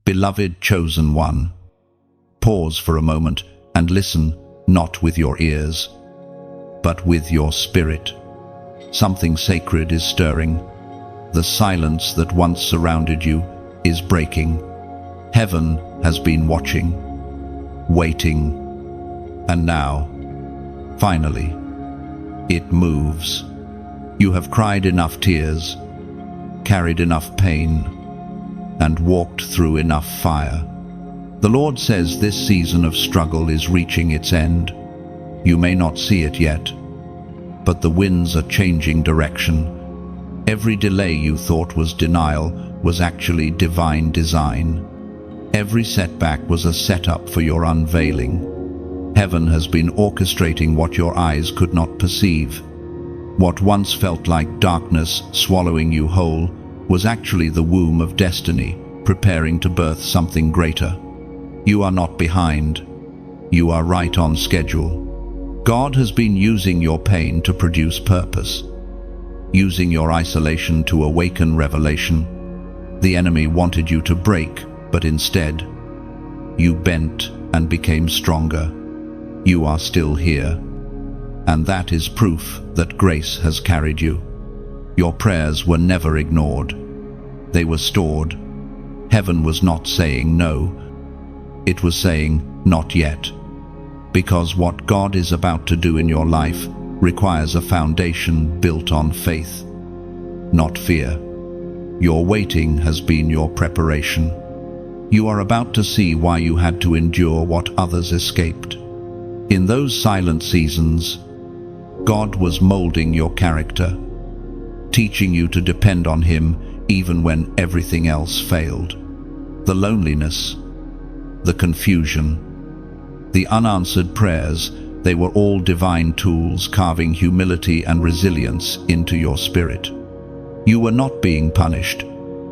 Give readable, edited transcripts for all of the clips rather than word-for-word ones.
Beloved chosen one, pause for a moment and listen, not with your ears, but with your spirit. Something sacred is stirring. The silence that once surrounded you is breaking. Heaven has been watching, waiting, and now, finally, it moves. You have cried enough tears, carried enough pain, and walked through enough fire. The Lord says this season of struggle is reaching its end. You may not see it yet, but the winds are changing direction. Every delay you thought was denial was actually divine design. Every setback was a setup for your unveiling. Heaven has been orchestrating what your eyes could not perceive. What once felt like darkness swallowing you whole was actually the womb of destiny, preparing to birth something greater. You are not behind. You are right on schedule. God has been using your pain to produce purpose, using your isolation to awaken revelation. The enemy wanted you to break, but instead, you bent and became stronger. You are still here, and that is proof that grace has carried you. Your prayers were never ignored. They were stored. Heaven was not saying no. It was saying, not yet. Because what God is about to do in your life requires a foundation built on faith, not fear. Your waiting has been your preparation. You are about to see why you had to endure what others escaped. In those silent seasons, God was molding your character, teaching you to depend on Him even when everything else failed. The loneliness, the confusion, the unanswered prayers, they were all divine tools carving humility and resilience into your spirit. You were not being punished.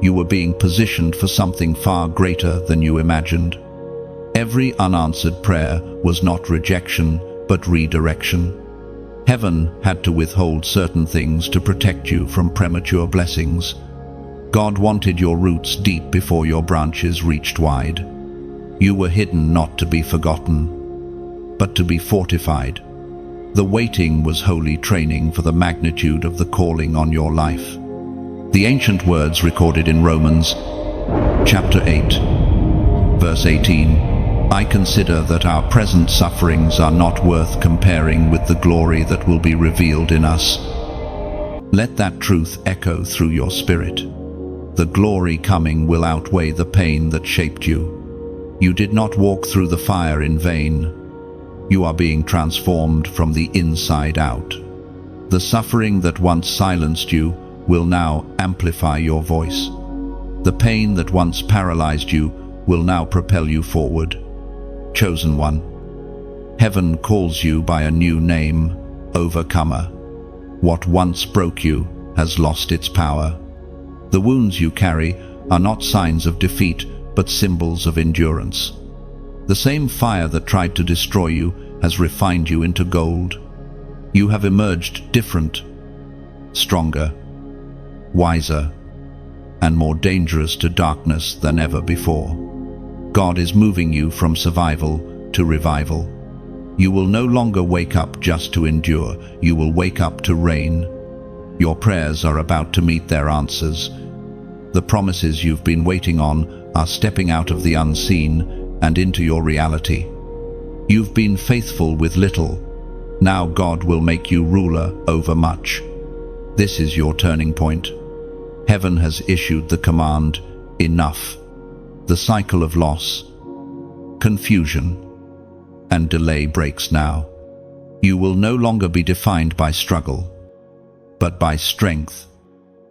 You were being positioned for something far greater than you imagined. Every unanswered prayer was not rejection, but redirection. Heaven had to withhold certain things to protect you from premature blessings. God wanted your roots deep before your branches reached wide. You were hidden not to be forgotten, but to be fortified. The waiting was holy training for the magnitude of the calling on your life. The ancient words recorded in Romans, chapter 8, verse 18, I consider that our present sufferings are not worth comparing with the glory that will be revealed in us. Let that truth echo through your spirit. The glory coming will outweigh the pain that shaped you. You did not walk through the fire in vain. You are being transformed from the inside out. The suffering that once silenced you will now amplify your voice. The pain that once paralyzed you will now propel you forward. Chosen one, heaven calls you by a new name, overcomer. What once broke you has lost its power. The wounds you carry are not signs of defeat, but symbols of endurance. The same fire that tried to destroy you has refined you into gold. You have emerged different, stronger, wiser, and more dangerous to darkness than ever before. God is moving you from survival to revival. You will no longer wake up just to endure. You will wake up to reign. Your prayers are about to meet their answers. The promises you've been waiting on are stepping out of the unseen and into your reality. You've been faithful with little. Now God will make you ruler over much. This is your turning point. Heaven has issued the command, enough. The cycle of loss, confusion, and delay breaks now. You will no longer be defined by struggle, but by strength.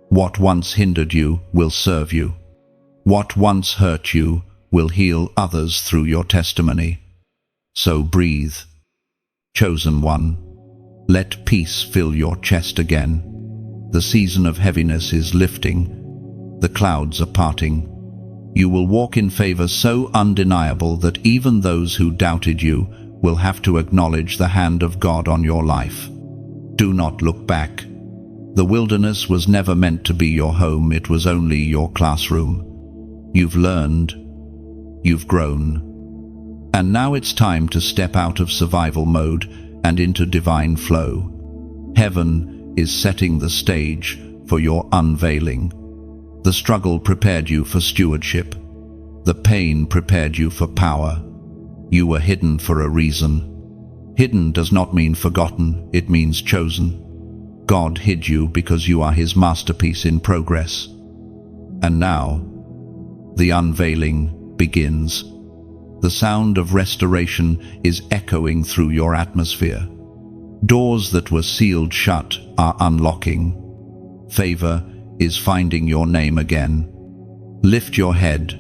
What once hindered you will serve you. What once hurt you will heal others through your testimony. So breathe. Chosen one, let peace fill your chest again. The season of heaviness is lifting. The clouds are parting. You will walk in favor so undeniable that even those who doubted you will have to acknowledge the hand of God on your life. Do not look back. The wilderness was never meant to be your home, it was only your classroom. You've learned, You've grown. And now it's time to step out of survival mode and into divine flow. Heaven is setting the stage for your unveiling. The struggle prepared you for stewardship. The pain prepared you for power. You were hidden for a reason. Hidden does not mean forgotten, it means chosen. God hid you because you are His masterpiece in progress. And now, the unveiling begins. The sound of restoration is echoing through your atmosphere. Doors that were sealed shut are unlocking. Favor is finding your name again. Lift your head.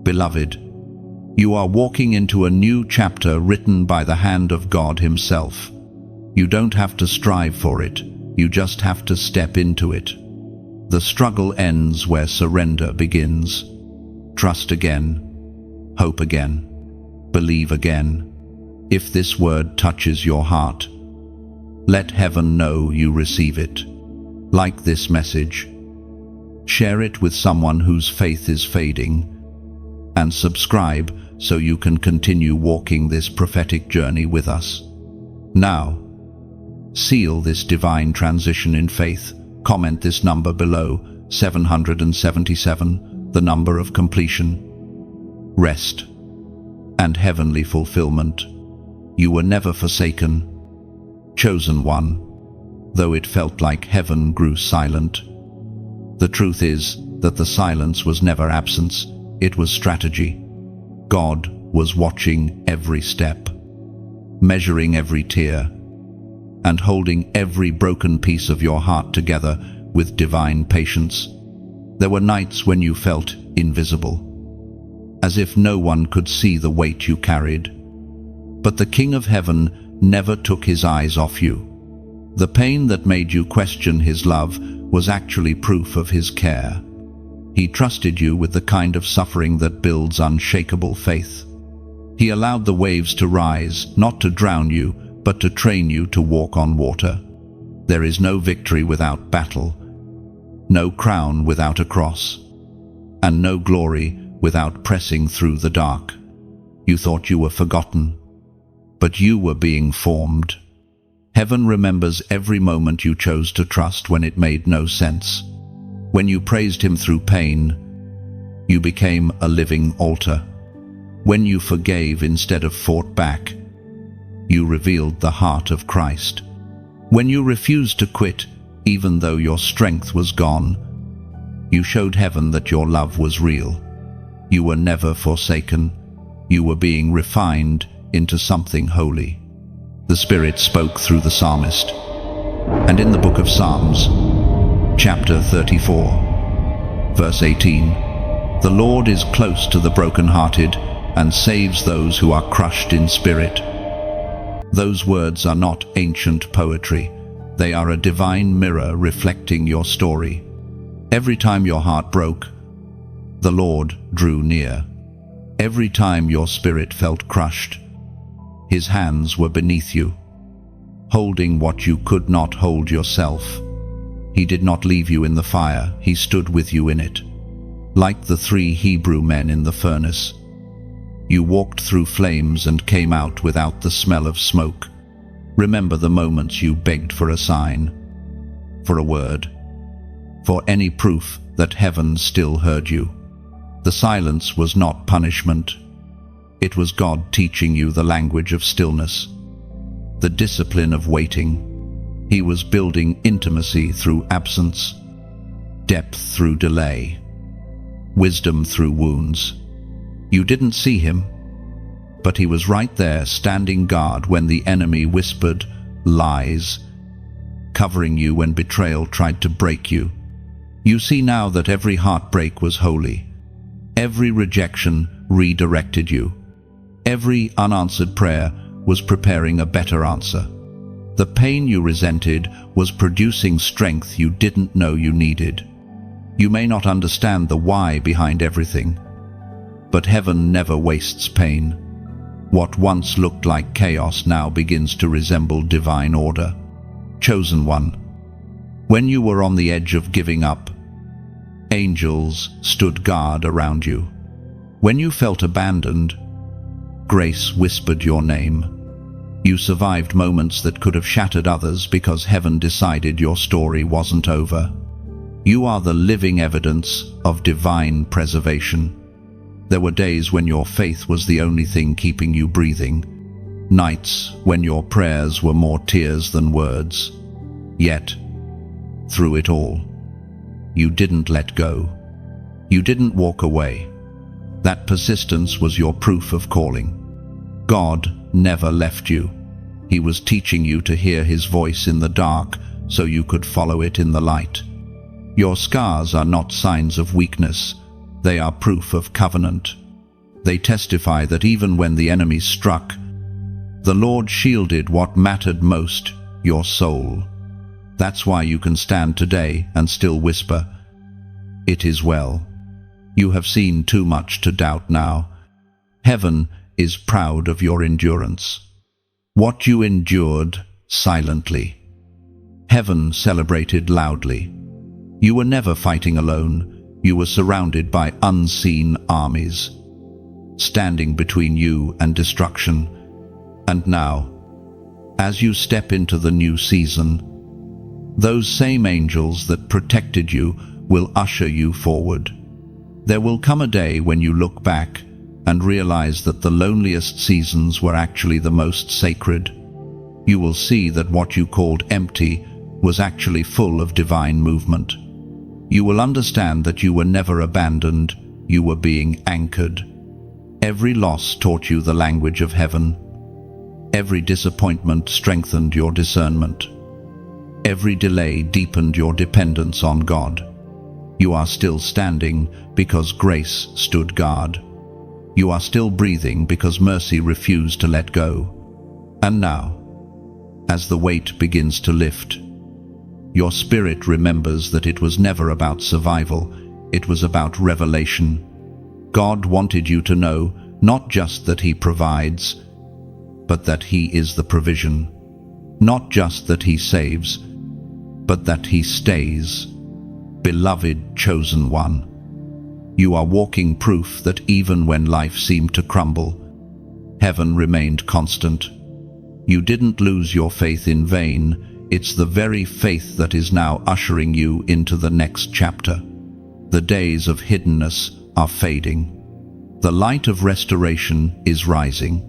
Beloved, you are walking into a new chapter written by the hand of God Himself. You don't have to strive for it, you just have to step into it. The struggle ends where surrender begins. Trust again. Hope again. Believe again. If this word touches your heart, let heaven know you receive it. Like this message. Share it with someone whose faith is fading. And subscribe so you can continue walking this prophetic journey with us. Now, seal this divine transition in faith. Comment this number below, 777, the number of completion. Rest and heavenly fulfillment. You were never forsaken. Chosen one, though it felt like heaven grew silent. The truth is that the silence was never absence, it was strategy. God was watching every step, measuring every tear, and holding every broken piece of your heart together with divine patience. There were nights when you felt invisible, as if no one could see the weight you carried. But the King of Heaven never took His eyes off you. The pain that made you question His love was actually proof of His care. He trusted you with the kind of suffering that builds unshakable faith. He allowed the waves to rise, not to drown you, but to train you to walk on water. There is no victory without battle, no crown without a cross, and no glory without pressing through the dark. You thought you were forgotten, but you were being formed. Heaven remembers every moment you chose to trust when it made no sense. When you praised Him through pain, you became a living altar. When you forgave instead of fought back, you revealed the heart of Christ. When you refused to quit, even though your strength was gone, you showed heaven that your love was real. You were never forsaken. You were being refined into something holy. The Spirit spoke through the psalmist. And in the book of Psalms, chapter 34, verse 18, the Lord is close to the brokenhearted and saves those who are crushed in spirit. Those words are not ancient poetry. They are a divine mirror reflecting your story. Every time your heart broke, the Lord drew near. Every time your spirit felt crushed, His hands were beneath you, holding what you could not hold yourself. He did not leave you in the fire, He stood with you in it. Like the 3 Hebrew men in the furnace, you walked through flames and came out without the smell of smoke. Remember the moments you begged for a sign, for a word, for any proof that heaven still heard you. The silence was not punishment. It was God teaching you the language of stillness, the discipline of waiting. He was building intimacy through absence, depth through delay, wisdom through wounds. You didn't see Him, but He was right there standing guard when the enemy whispered lies, covering you when betrayal tried to break you. You see now that every heartbreak was holy. Every rejection redirected you. Every unanswered prayer was preparing a better answer. The pain you resented was producing strength you didn't know you needed. You may not understand the why behind everything, but heaven never wastes pain. What once looked like chaos now begins to resemble divine order. Chosen one, when you were on the edge of giving up, angels stood guard around you. When you felt abandoned, grace whispered your name. You survived moments that could have shattered others because heaven decided your story wasn't over. You are the living evidence of divine preservation. There were days when your faith was the only thing keeping you breathing, nights when your prayers were more tears than words. Yet, through it all, you didn't let go. You didn't walk away. That persistence was your proof of calling. God never left you. He was teaching you to hear His voice in the dark so you could follow it in the light. Your scars are not signs of weakness. They are proof of covenant. They testify that even when the enemy struck, the Lord shielded what mattered most, your soul. That's why you can stand today and still whisper, "It is well." You have seen too much to doubt now. Heaven is proud of your endurance. What you endured silently, heaven celebrated loudly. You were never fighting alone. You were surrounded by unseen armies, standing between you and destruction. And now, as you step into the new season, those same angels that protected you will usher you forward. There will come a day when you look back and realize that the loneliest seasons were actually the most sacred. You will see that what you called empty was actually full of divine movement. You will understand that you were never abandoned, you were being anchored. Every loss taught you the language of heaven. Every disappointment strengthened your discernment. Every delay deepened your dependence on God. You are still standing because grace stood guard. You are still breathing because mercy refused to let go. And now, as the weight begins to lift, your spirit remembers that it was never about survival, it was about revelation. God wanted you to know not just that He provides, but that He is the provision. Not just that He saves, but that He stays. Beloved chosen one, you are walking proof that even when life seemed to crumble, heaven remained constant. You didn't lose your faith in vain. It's the very faith that is now ushering you into the next chapter. The days of hiddenness are fading. The light of restoration is rising,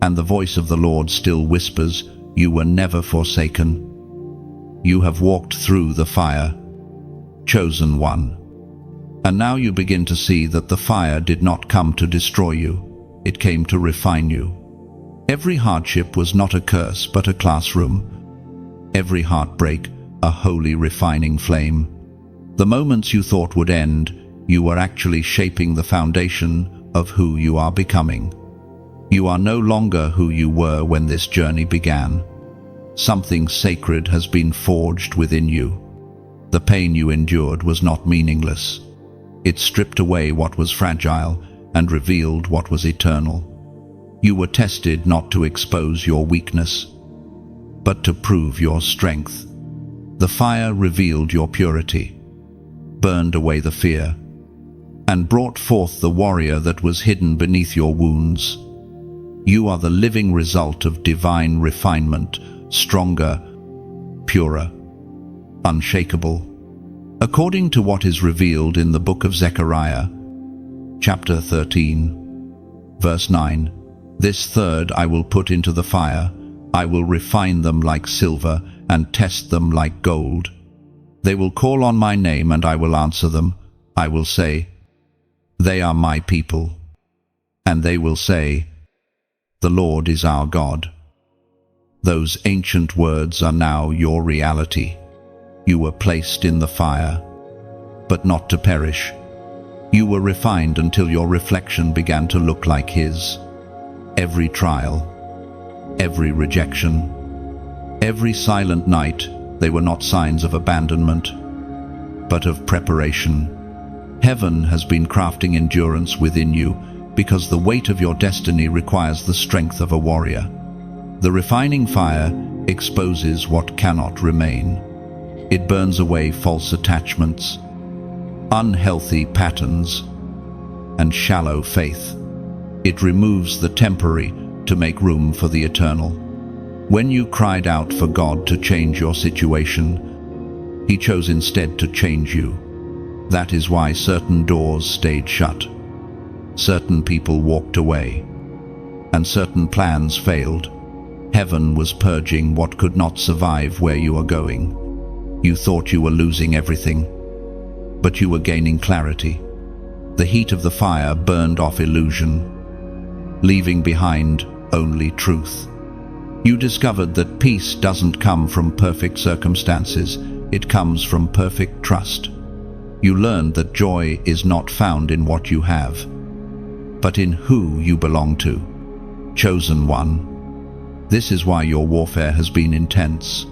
and the voice of the Lord still whispers, "You were never forsaken." You have walked through the fire, chosen one. And now you begin to see that the fire did not come to destroy you. It came to refine you. Every hardship was not a curse, but a classroom. Every heartbreak, a holy refining flame. The moments you thought would end, you were actually shaping the foundation of who you are becoming. You are no longer who you were when this journey began. Something sacred has been forged within you. The pain you endured was not meaningless. It stripped away what was fragile and revealed what was eternal. You were tested not to expose your weakness, but to prove your strength. The fire revealed your purity, burned away the fear, and brought forth the warrior that was hidden beneath your wounds. You are the living result of divine refinement, stronger, purer, unshakable. According to what is revealed in the book of Zechariah, chapter 13, verse 9, "This third I will put into the fire. I will refine them like silver and test them like gold. They will call on my name and I will answer them. I will say, 'They are my people.' And they will say, 'The Lord is our God.'" Those ancient words are now your reality. You were placed in the fire, but not to perish. You were refined until your reflection began to look like His. Every trial, every rejection, every silent night, they were not signs of abandonment, but of preparation. Heaven has been crafting endurance within you because the weight of your destiny requires the strength of a warrior. The refining fire exposes what cannot remain. It burns away false attachments, unhealthy patterns, and shallow faith. It removes the temporary to make room for the eternal. When you cried out for God to change your situation, He chose instead to change you. That is why certain doors stayed shut, certain people walked away, and certain plans failed. Heaven was purging what could not survive where you are going. You thought you were losing everything, but you were gaining clarity. The heat of the fire burned off illusion, leaving behind only truth. You discovered that peace doesn't come from perfect circumstances, it comes from perfect trust. You learned that joy is not found in what you have, but in who you belong to. Chosen one. This is why your warfare has been intense.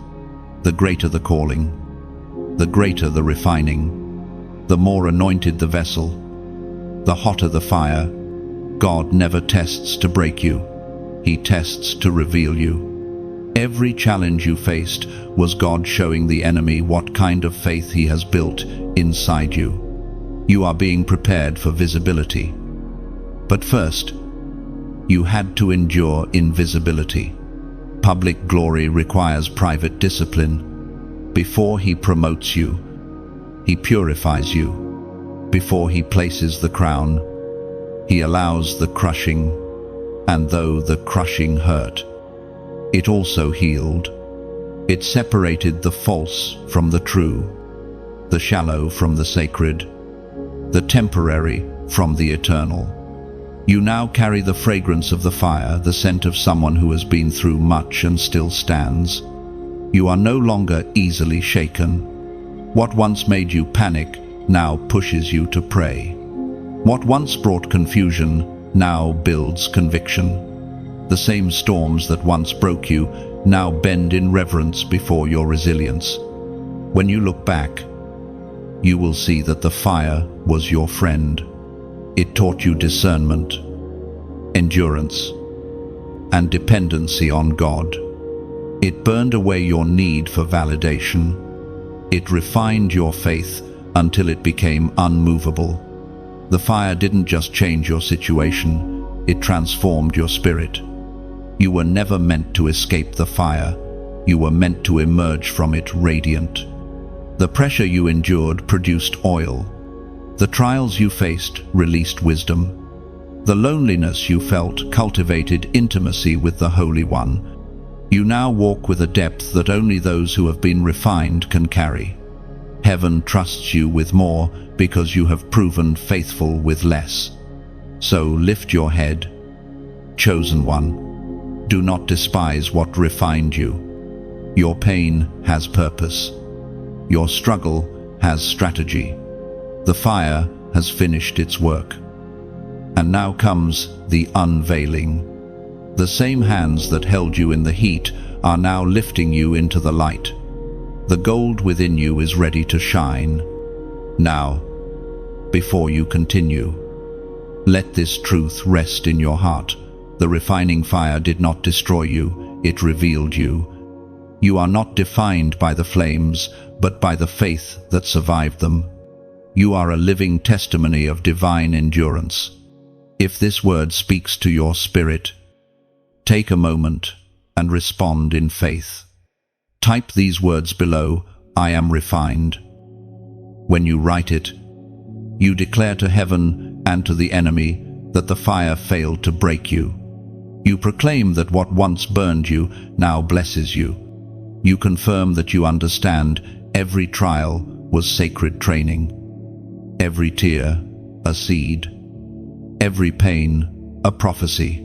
The greater the calling, the greater the refining, the more anointed the vessel, the hotter the fire. God never tests to break you, He tests to reveal you. Every challenge you faced was God showing the enemy what kind of faith He has built inside you. You are being prepared for visibility. But first, you had to endure invisibility. Public glory requires private discipline. Before He promotes you, He purifies you. Before He places the crown, He allows the crushing, and though the crushing hurt, it also healed. It separated the false from the true, the shallow from the sacred, the temporary from the eternal. You now carry the fragrance of the fire, the scent of someone who has been through much and still stands. You are no longer easily shaken. What once made you panic now pushes you to pray. What once brought confusion now builds conviction. The same storms that once broke you now bend in reverence before your resilience. When you look back, you will see that the fire was your friend. It taught you discernment, endurance, and dependency on God. It burned away your need for validation. It refined your faith until it became unmovable. The fire didn't just change your situation, it transformed your spirit. You were never meant to escape the fire, you were meant to emerge from it radiant. The pressure you endured produced oil. The trials you faced released wisdom. The loneliness you felt cultivated intimacy with the Holy One. You now walk with a depth that only those who have been refined can carry. Heaven trusts you with more because you have proven faithful with less. So lift your head, chosen one. Do not despise what refined you. Your pain has purpose. Your struggle has strategy. The fire has finished its work. And now comes the unveiling. The same hands that held you in the heat are now lifting you into the light. The gold within you is ready to shine. Now, before you continue, let this truth rest in your heart. The refining fire did not destroy you, it revealed you. You are not defined by the flames, but by the faith that survived them. You are a living testimony of divine endurance. If this word speaks to your spirit, take a moment and respond in faith. Type these words below, I am refined. When you write it, you declare to heaven and to the enemy that the fire failed to break you. You proclaim that what once burned you now blesses you. You confirm that you understand every trial was sacred training. Every tear, a seed. Every pain, a prophecy.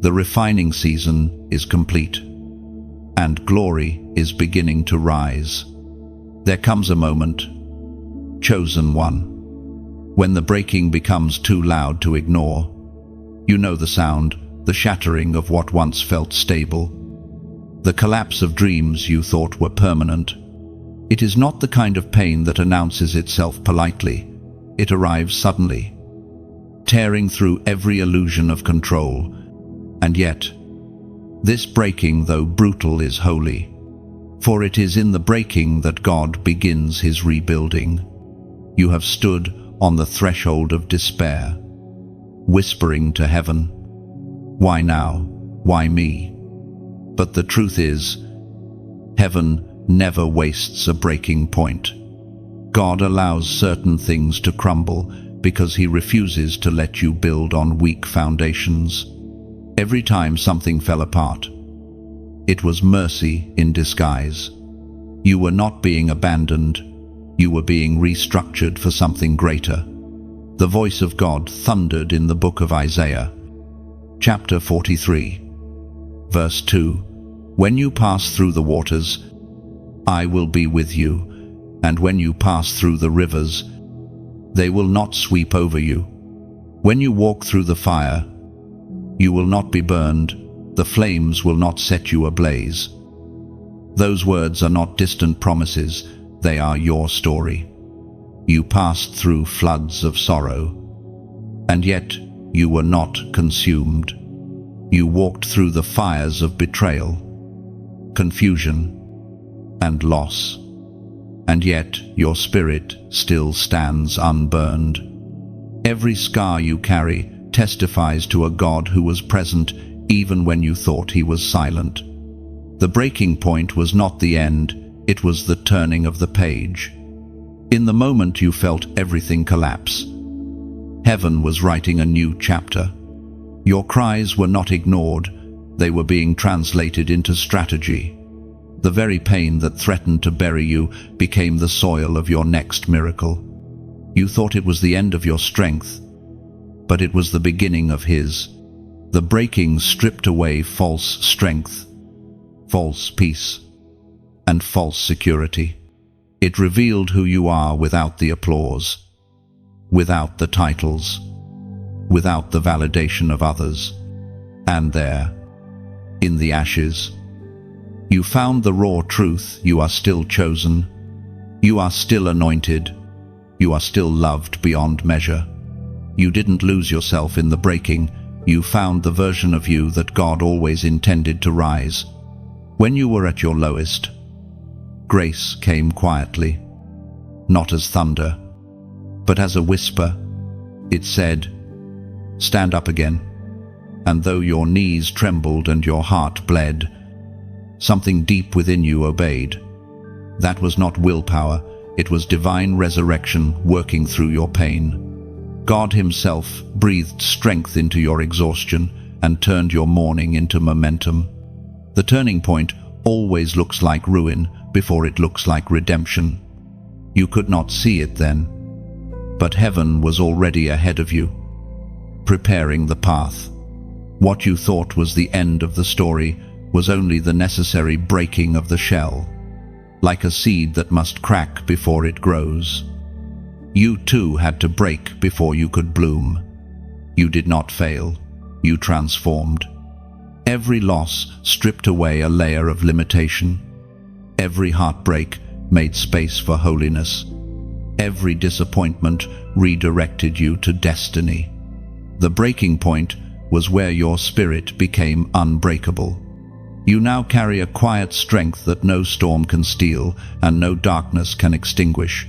The refining season is complete, and glory is beginning to rise. There comes a moment, chosen one, when the breaking becomes too loud to ignore. You know the sound, the shattering of what once felt stable, the collapse of dreams you thought were permanent. It is not the kind of pain that announces itself politely. It arrives suddenly, tearing through every illusion of control. And yet, this breaking, though brutal, is holy, for it is in the breaking that God begins His rebuilding. You have stood on the threshold of despair. whispering to heaven, "Why now? Why me?" But the truth is, heaven never wastes a breaking point. God allows certain things to crumble because he refuses to let you build on weak foundations. Every time something fell apart, it was mercy in disguise. You were not being abandoned, you were being restructured for something greater. The voice of God thundered in the book of Isaiah, chapter 43, verse 2, "When you pass through the waters, I will be with you, and when you pass through the rivers, they will not sweep over you. When you walk through the fire, you will not be burned, the flames will not set you ablaze." Those words are not distant promises, they are your story. You passed through floods of sorrow, and yet you were not consumed. You walked through the fires of betrayal, confusion, and loss, and yet your spirit still stands unburned. Every scar you carry testifies to a God who was present even when you thought he was silent. The breaking point was not the end, it was the turning of the page. In the moment you felt everything collapse, heaven was writing a new chapter. Your cries were not ignored, they were being translated into strategy. The very pain that threatened to bury you became the soil of your next miracle. You thought it was the end of your strength, but it was the beginning of his. The breaking stripped away false strength, false peace, and false security. It revealed who you are without the applause, without the titles, without the validation of others. And there, in the ashes, you found the raw truth: you are still chosen, you are still anointed, you are still loved beyond measure. You didn't lose yourself in the breaking, you found the version of you that God always intended to rise. When you were at your lowest, grace came quietly, not as thunder, but as a whisper. It said, "Stand up again." And though your knees trembled and your heart bled, something deep within you obeyed. That was not willpower, it was divine resurrection working through your pain. God himself breathed strength into your exhaustion and turned your mourning into momentum. The turning point always looks like ruin before it looks like redemption. You could not see it then, but heaven was already ahead of you, preparing the path. What you thought was the end of the story was only the necessary breaking of the shell, like a seed that must crack before it grows. You too had to break before you could bloom. You did not fail, you transformed. Every loss stripped away a layer of limitation. Every heartbreak made space for holiness. Every disappointment redirected you to destiny. The breaking point was where your spirit became unbreakable. You now carry a quiet strength that no storm can steal and no darkness can extinguish.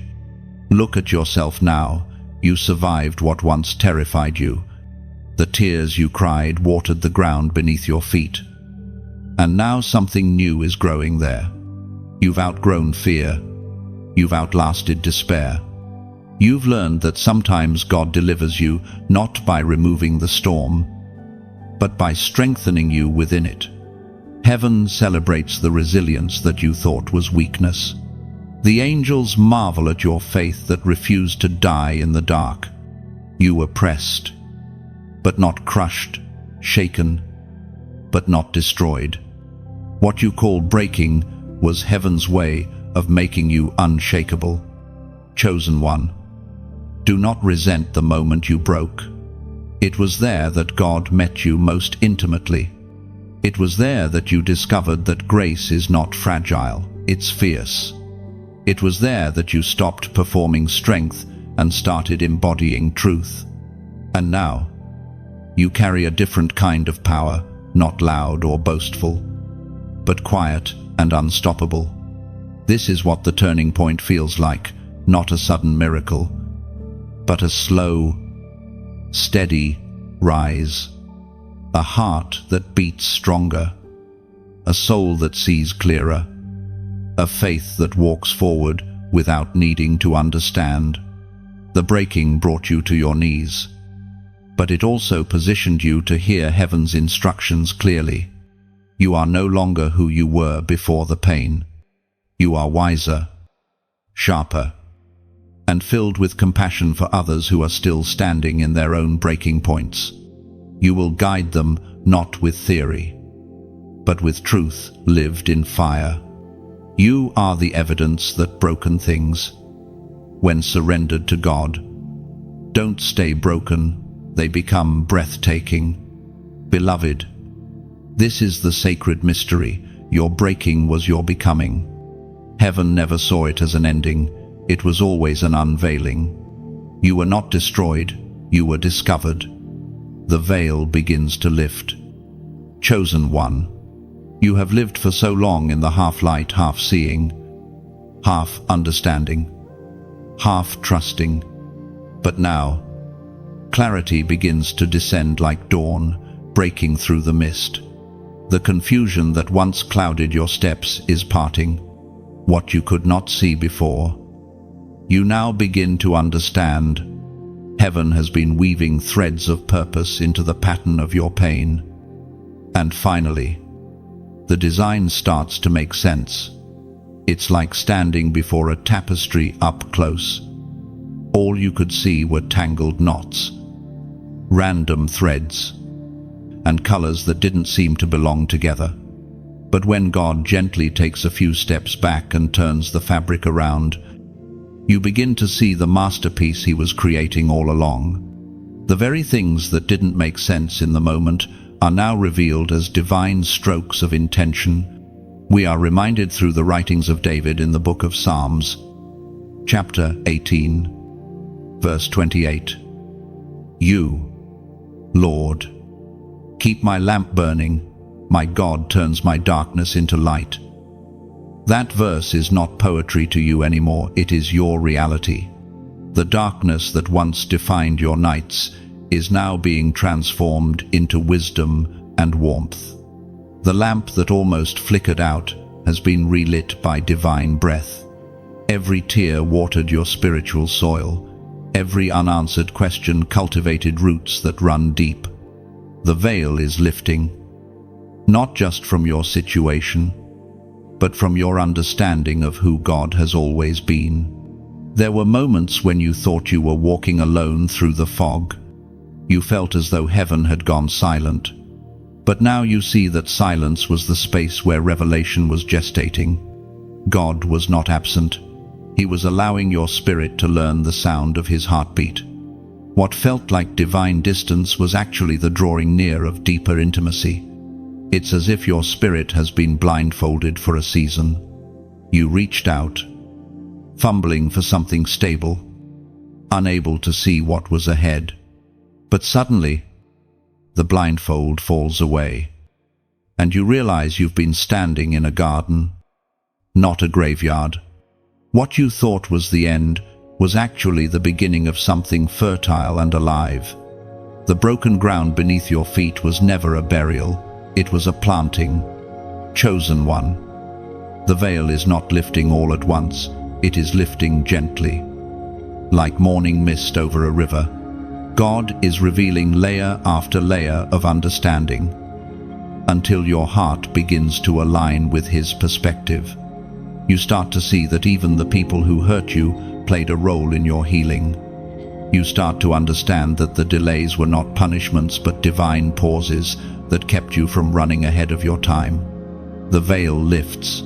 Look at yourself now. You survived what once terrified you. The tears you cried watered the ground beneath your feet. And now something new is growing there. You've outgrown fear. You've outlasted despair. You've learned that sometimes God delivers you not by removing the storm, but by strengthening you within it. Heaven celebrates the resilience that you thought was weakness. The angels marvel at your faith that refused to die in the dark. You were pressed, but not crushed, shaken, but not destroyed. What you call breaking was heaven's way of making you unshakable. Chosen one, do not resent the moment you broke. It was there that God met you most intimately. It was there that you discovered that grace is not fragile, it's fierce. It was there that you stopped performing strength and started embodying truth. And now, you carry a different kind of power, not loud or boastful, but quiet and unstoppable. This is what the turning point feels like, not a sudden miracle, but a slow, steady, rise. A heart that beats stronger, a soul that sees clearer, a faith that walks forward without needing to understand. The breaking brought you to your knees, but it also positioned you to hear heaven's instructions clearly. You are no longer who you were before the pain. You are wiser, sharper, and filled with compassion for others who are still standing in their own breaking points. You will guide them not with theory, but with truth lived in fire. You are the evidence that broken things, when surrendered to God, don't stay broken, they become breathtaking. Beloved, this is the sacred mystery. Your breaking was your becoming. Heaven never saw it as an ending. It was always an unveiling. You were not destroyed, you were discovered. The veil begins to lift. Chosen one, you have lived for so long in the half-light, half-seeing, half-understanding, half-trusting. But now, clarity begins to descend like dawn, breaking through the mist. The confusion that once clouded your steps is parting. What you could not see before, you now begin to understand. Heaven has been weaving threads of purpose into the pattern of your pain. And finally, the design starts to make sense. It's like standing before a tapestry up close. All you could see were tangled knots, random threads, and colors that didn't seem to belong together. But when God gently takes a few steps back and turns the fabric around, you begin to see the masterpiece He was creating all along. The very things that didn't make sense in the moment are now revealed as divine strokes of intention. We are reminded through the writings of David in the book of Psalms, chapter 18, verse 28. You, Lord, keep my lamp burning. My God turns my darkness into light. That verse is not poetry to you anymore, it is your reality. The darkness that once defined your nights is now being transformed into wisdom and warmth. The lamp that almost flickered out has been relit by divine breath. Every tear watered your spiritual soil. Every unanswered question cultivated roots that run deep. The veil is lifting, not just from your situation, but from your understanding of who God has always been. There were moments when you thought you were walking alone through the fog. You felt as though heaven had gone silent. But now you see that silence was the space where revelation was gestating. God was not absent. He was allowing your spirit to learn the sound of His heartbeat. What felt like divine distance was actually the drawing near of deeper intimacy. It's as if your spirit has been blindfolded for a season. You reached out, fumbling for something stable, unable to see what was ahead. But suddenly, the blindfold falls away, and you realize you've been standing in a garden, not a graveyard. What you thought was the end was actually the beginning of something fertile and alive. The broken ground beneath your feet was never a burial, it was a planting. Chosen one. The veil is not lifting all at once, it is lifting gently. Like morning mist over a river, God is revealing layer after layer of understanding, until your heart begins to align with His perspective. You start to see that even the people who hurt you played a role in your healing. You start to understand that the delays were not punishments but divine pauses that kept you from running ahead of your time. The veil lifts,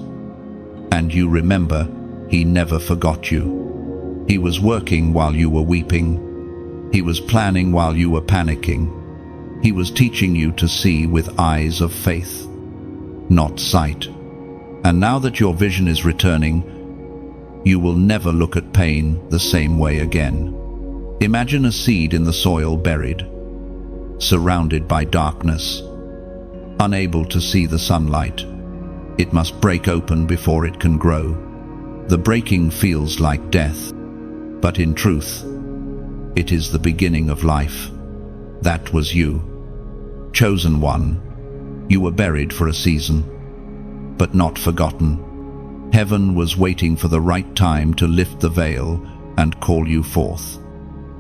and you remember He never forgot you. He was working while you were weeping. He was planning while you were panicking. He was teaching you to see with eyes of faith, not sight. And now that your vision is returning, you will never look at pain the same way again. Imagine a seed in the soil buried, surrounded by darkness, unable to see the sunlight. It must break open before it can grow. The breaking feels like death, but in truth, it is the beginning of life. That was you. Chosen one. You were buried for a season, but not forgotten. Heaven was waiting for the right time to lift the veil and call you forth.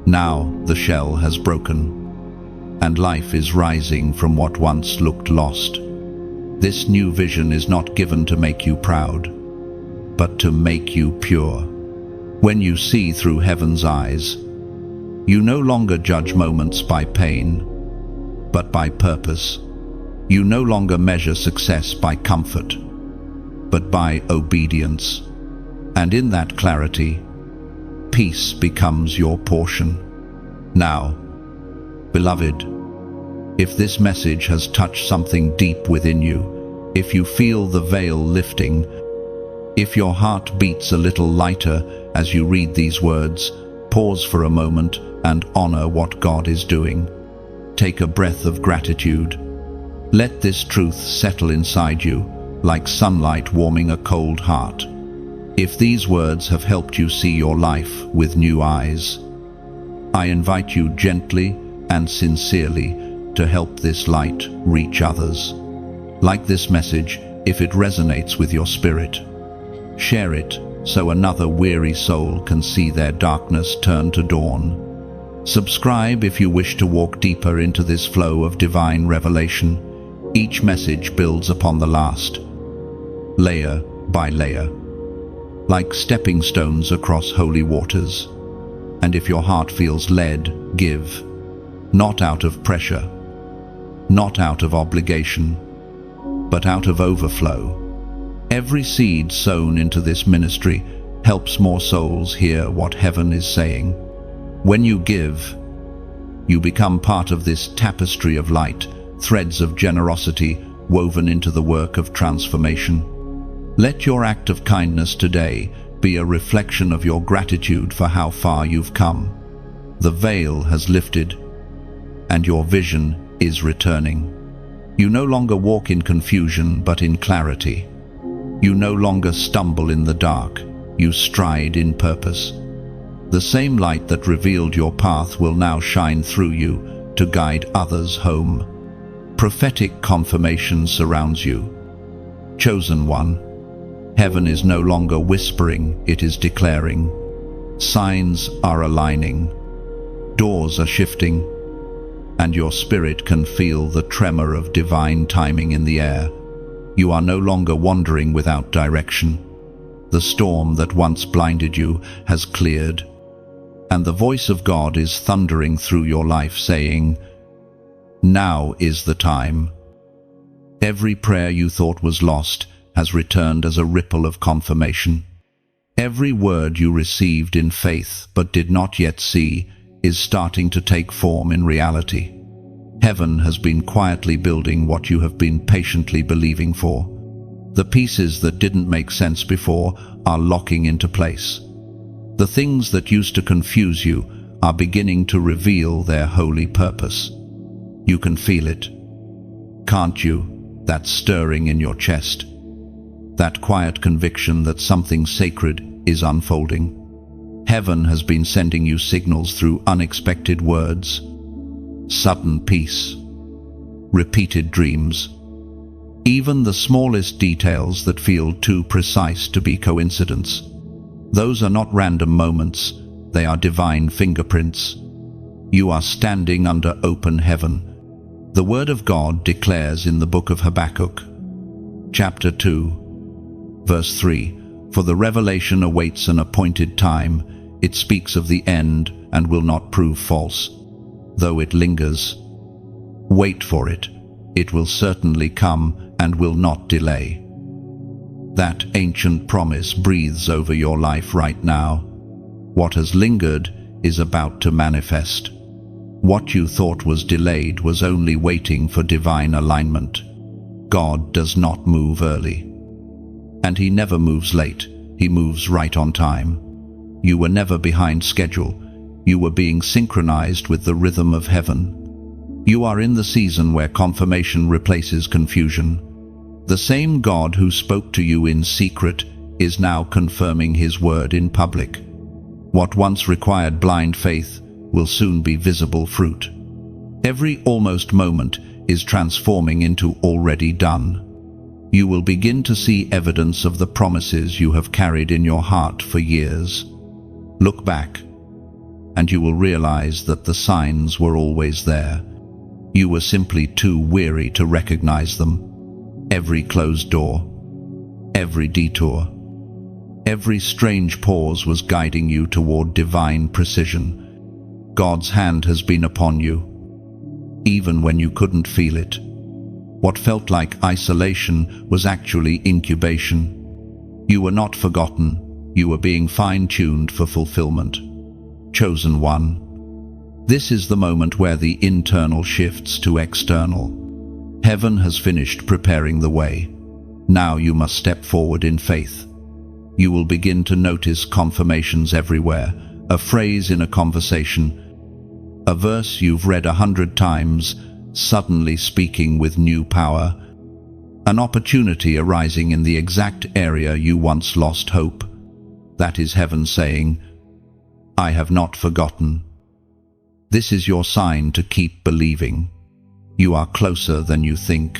Now the shell has broken, and life is rising from what once looked lost. This new vision is not given to make you proud, but to make you pure. When you see through heaven's eyes, you no longer judge moments by pain, but by purpose. You no longer measure success by comfort, but by obedience. And in that clarity, peace becomes your portion. Now, beloved, if this message has touched something deep within you, if you feel the veil lifting, if your heart beats a little lighter as you read these words, pause for a moment and honor what God is doing. Take a breath of gratitude. Let this truth settle inside you, like sunlight warming a cold heart. If these words have helped you see your life with new eyes, I invite you gently and sincerely to help this light reach others. Like this message, if it resonates with your spirit, share it so another weary soul can see their darkness turn to dawn. Subscribe if you wish to walk deeper into this flow of divine revelation. Each message builds upon the last, layer by layer, like stepping stones across holy waters. And if your heart feels led, give, not out of pressure, not out of obligation, but out of overflow. Every seed sown into this ministry helps more souls hear what heaven is saying. When you give, you become part of this tapestry of light, threads of generosity woven into the work of transformation. Let your act of kindness today be a reflection of your gratitude for how far you've come. The veil has lifted, and your vision is returning. You no longer walk in confusion, but in clarity. You no longer stumble in the dark, you stride in purpose. The same light that revealed your path will now shine through you to guide others home. Prophetic confirmation surrounds you. Chosen one, heaven is no longer whispering, it is declaring. Signs are aligning, doors are shifting, and your spirit can feel the tremor of divine timing in the air. You are no longer wandering without direction. The storm that once blinded you has cleared, and the voice of God is thundering through your life saying, "Now is the time." Every prayer you thought was lost has returned as a ripple of confirmation. Every word you received in faith but did not yet see is starting to take form in reality. Heaven has been quietly building what you have been patiently believing for. The pieces that didn't make sense before are locking into place. The things that used to confuse you are beginning to reveal their holy purpose. You can feel it, can't you? That stirring in your chest. That quiet conviction that something sacred is unfolding. Heaven has been sending you signals through unexpected words, sudden peace, repeated dreams, even the smallest details that feel too precise to be coincidence. Those are not random moments, they are divine fingerprints. You are standing under open heaven. The Word of God declares in the book of Habakkuk, chapter 2, verse 3, "For the revelation awaits an appointed time. It speaks of the end and will not prove false. Though it lingers, wait for it. It will certainly come and will not delay." That ancient promise breathes over your life right now. What has lingered is about to manifest. What you thought was delayed was only waiting for divine alignment. God does not move early, and He never moves late. He moves right on time. You were never behind schedule. You were being synchronized with the rhythm of heaven. You are in the season where confirmation replaces confusion. The same God who spoke to you in secret is now confirming His word in public. What once required blind faith will soon be visible fruit. Every almost moment is transforming into already done. You will begin to see evidence of the promises you have carried in your heart for years. Look back, and you will realize that the signs were always there. You were simply too weary to recognize them. Every closed door, every detour, every strange pause was guiding you toward divine precision. God's hand has been upon you, even when you couldn't feel it. What felt like isolation was actually incubation. You were not forgotten, you were being fine-tuned for fulfillment. Chosen one. This is the moment where the internal shifts to external. Heaven has finished preparing the way. Now you must step forward in faith. You will begin to notice confirmations everywhere, a phrase in a conversation, a verse you've read 100 times, suddenly speaking with new power, an opportunity arising in the exact area you once lost hope. That is heaven saying, I have not forgotten. This is your sign to keep believing. You are closer than you think.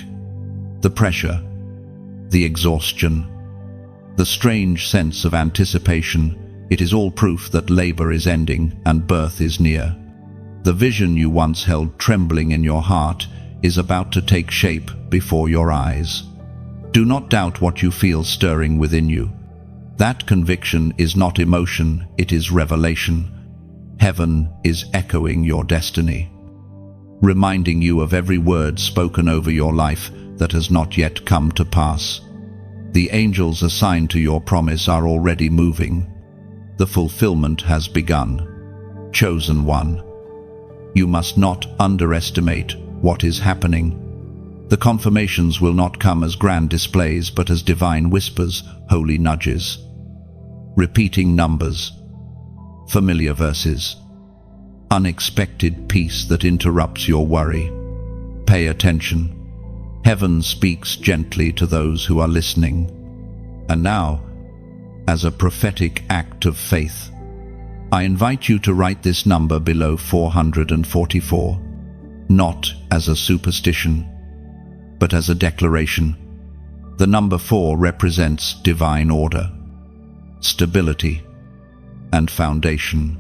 The pressure, the exhaustion, the strange sense of anticipation, it is all proof that labor is ending and birth is near. The vision you once held trembling in your heart is about to take shape before your eyes. Do not doubt what you feel stirring within you. That conviction is not emotion, it is revelation. Heaven is echoing your destiny, reminding you of every word spoken over your life that has not yet come to pass. The angels assigned to your promise are already moving. The fulfillment has begun. Chosen one. You must not underestimate what is happening. The confirmations will not come as grand displays, but as divine whispers, holy nudges. Repeating numbers, familiar verses, unexpected peace that interrupts your worry. Pay attention. Heaven speaks gently to those who are listening. And now, as a prophetic act of faith, I invite you to write this number below 444, not as a superstition, but as a declaration. The number 4 represents divine order, stability, and foundation.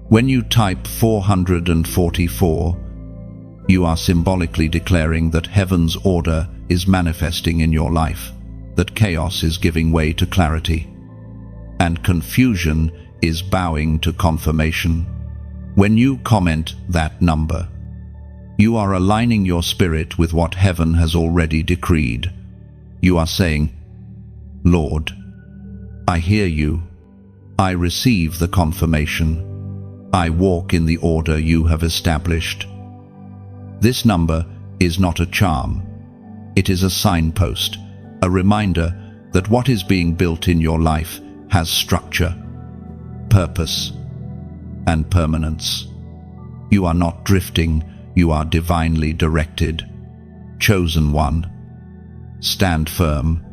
When you type 444, you are symbolically declaring that heaven's order is manifesting in your life, that chaos is giving way to clarity, and confusion is bowing to confirmation. When you comment that number, you are aligning your spirit with what heaven has already decreed. You are saying, Lord, I hear you. I receive the confirmation. I walk in the order you have established. This number is not a charm. It is a signpost, a reminder that what is being built in your life has structure, purpose, and permanence. You are not drifting, you are divinely directed. Chosen one. Stand firm.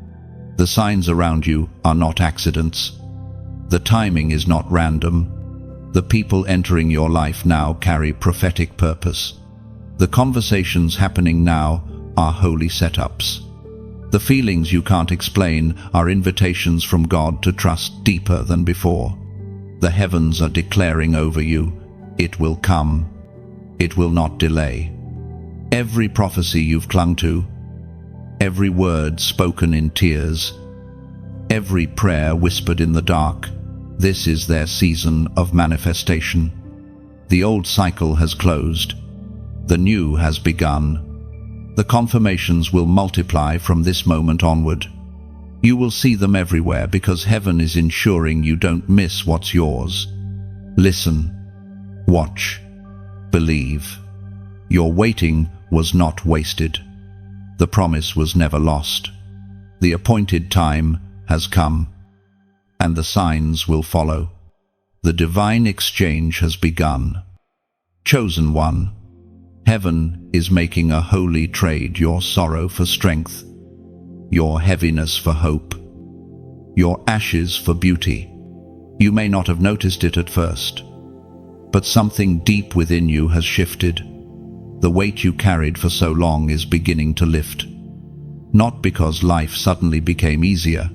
The signs around you are not accidents. The timing is not random. The people entering your life now carry prophetic purpose. The conversations happening now are holy setups. The feelings you can't explain are invitations from God to trust deeper than before. The heavens are declaring over you, it will come. It will not delay. Every prophecy you've clung to, every word spoken in tears, every prayer whispered in the dark, this is their season of manifestation. The old cycle has closed. The new has begun. The confirmations will multiply from this moment onward. You will see them everywhere because heaven is ensuring you don't miss what's yours. Listen, watch, believe. Your waiting was not wasted. The promise was never lost. The appointed time has come, and the signs will follow. The divine exchange has begun. Chosen one. Heaven is making a holy trade, your sorrow for strength, your heaviness for hope, your ashes for beauty. You may not have noticed it at first, but something deep within you has shifted. The weight you carried for so long is beginning to lift. Not because life suddenly became easier,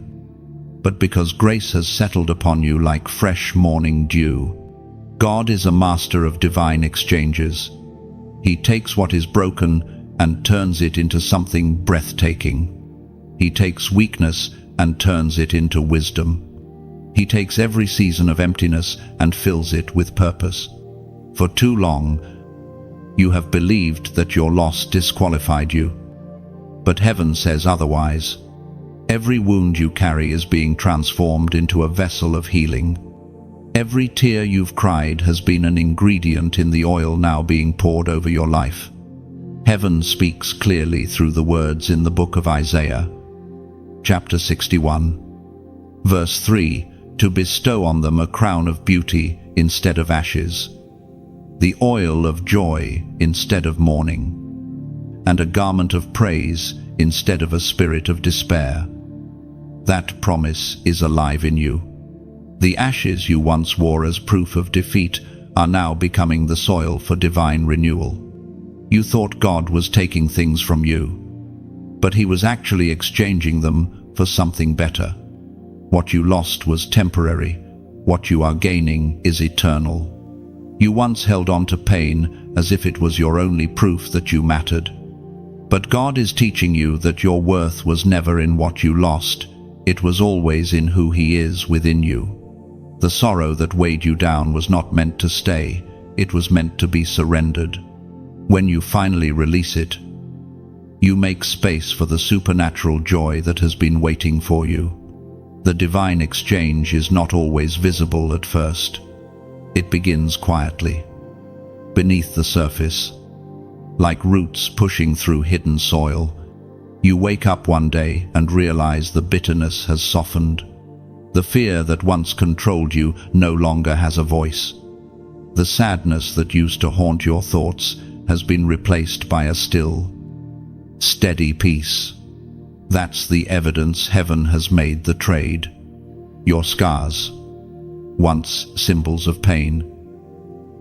but because grace has settled upon you like fresh morning dew. God is a master of divine exchanges. He takes what is broken and turns it into something breathtaking. He takes weakness and turns it into wisdom. He takes every season of emptiness and fills it with purpose. For too long, you have believed that your loss disqualified you. But heaven says otherwise. Every wound you carry is being transformed into a vessel of healing. Every tear you've cried has been an ingredient in the oil now being poured over your life. Heaven speaks clearly through the words in the book of Isaiah, chapter 61, verse 3, to bestow on them a crown of beauty instead of ashes, the oil of joy instead of mourning, and a garment of praise instead of a spirit of despair. That promise is alive in you. The ashes you once wore as proof of defeat are now becoming the soil for divine renewal. You thought God was taking things from you, but He was actually exchanging them for something better. What you lost was temporary. What you are gaining is eternal. You once held on to pain as if it was your only proof that you mattered. But God is teaching you that your worth was never in what you lost. It was always in who He is within you. The sorrow that weighed you down was not meant to stay. It was meant to be surrendered. When you finally release it, you make space for the supernatural joy that has been waiting for you. The divine exchange is not always visible at first. It begins quietly, beneath the surface, like roots pushing through hidden soil. You wake up one day and realize the bitterness has softened. The fear that once controlled you no longer has a voice. The sadness that used to haunt your thoughts has been replaced by a still, steady peace. That's the evidence heaven has made the trade. Your scars, once symbols of pain,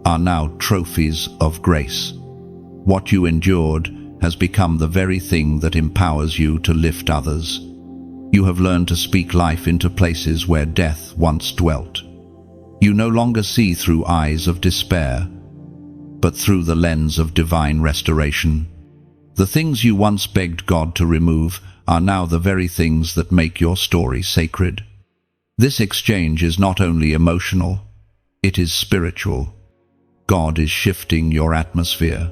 are now trophies of grace. What you endured has become the very thing that empowers you to lift others. You have learned to speak life into places where death once dwelt. You no longer see through eyes of despair, but through the lens of divine restoration. The things you once begged God to remove are now the very things that make your story sacred. This exchange is not only emotional, it is spiritual. God is shifting your atmosphere.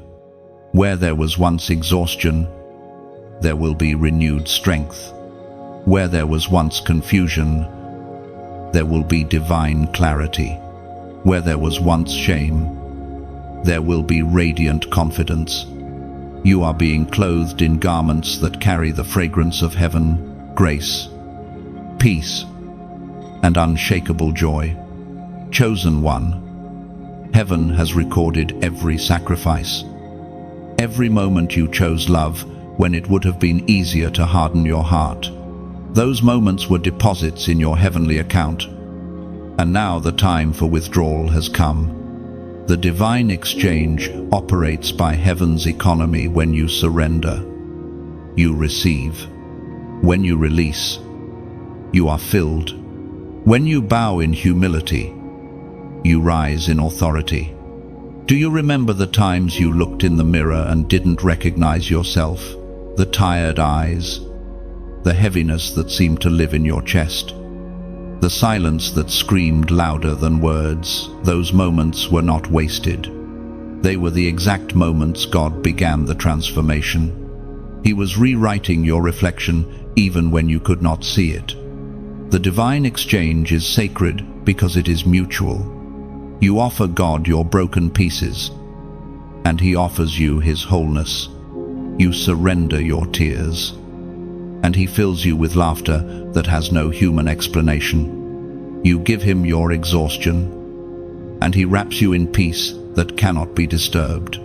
Where there was once exhaustion, there will be renewed strength. Where there was once confusion, there will be divine clarity. Where there was once shame, there will be radiant confidence. You are being clothed in garments that carry the fragrance of heaven, grace, peace, and unshakable joy. Chosen one, heaven has recorded every sacrifice. Every moment you chose love when it would have been easier to harden your heart. Those moments were deposits in your heavenly account. And now the time for withdrawal has come. The divine exchange operates by heaven's economy. When you surrender, you receive. When you release, you are filled. When you bow in humility, you rise in authority. Do you remember the times you looked in the mirror and didn't recognize yourself? The tired eyes, the heaviness that seemed to live in your chest, the silence that screamed louder than words. Those moments were not wasted. They were the exact moments God began the transformation. He was rewriting your reflection even when you could not see it. The divine exchange is sacred because it is mutual. You offer God your broken pieces, and He offers you His wholeness. You surrender your tears, and He fills you with laughter that has no human explanation. You give Him your exhaustion, and He wraps you in peace that cannot be disturbed.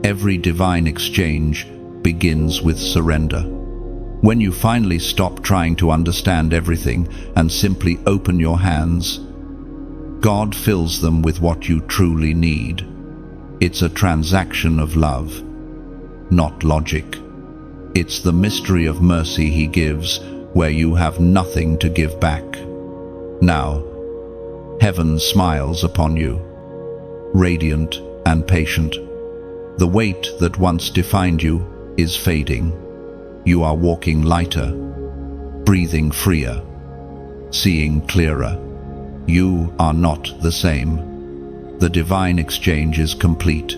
Every divine exchange begins with surrender. When you finally stop trying to understand everything and simply open your hands, God fills them with what you truly need. It's a transaction of love. not logic. It's the mystery of mercy he gives, where you have nothing to give back. Now, heaven smiles upon you, radiant and patient. The weight that once defined you is fading. You are walking lighter, breathing freer, seeing clearer. You are not the same. The divine exchange is complete.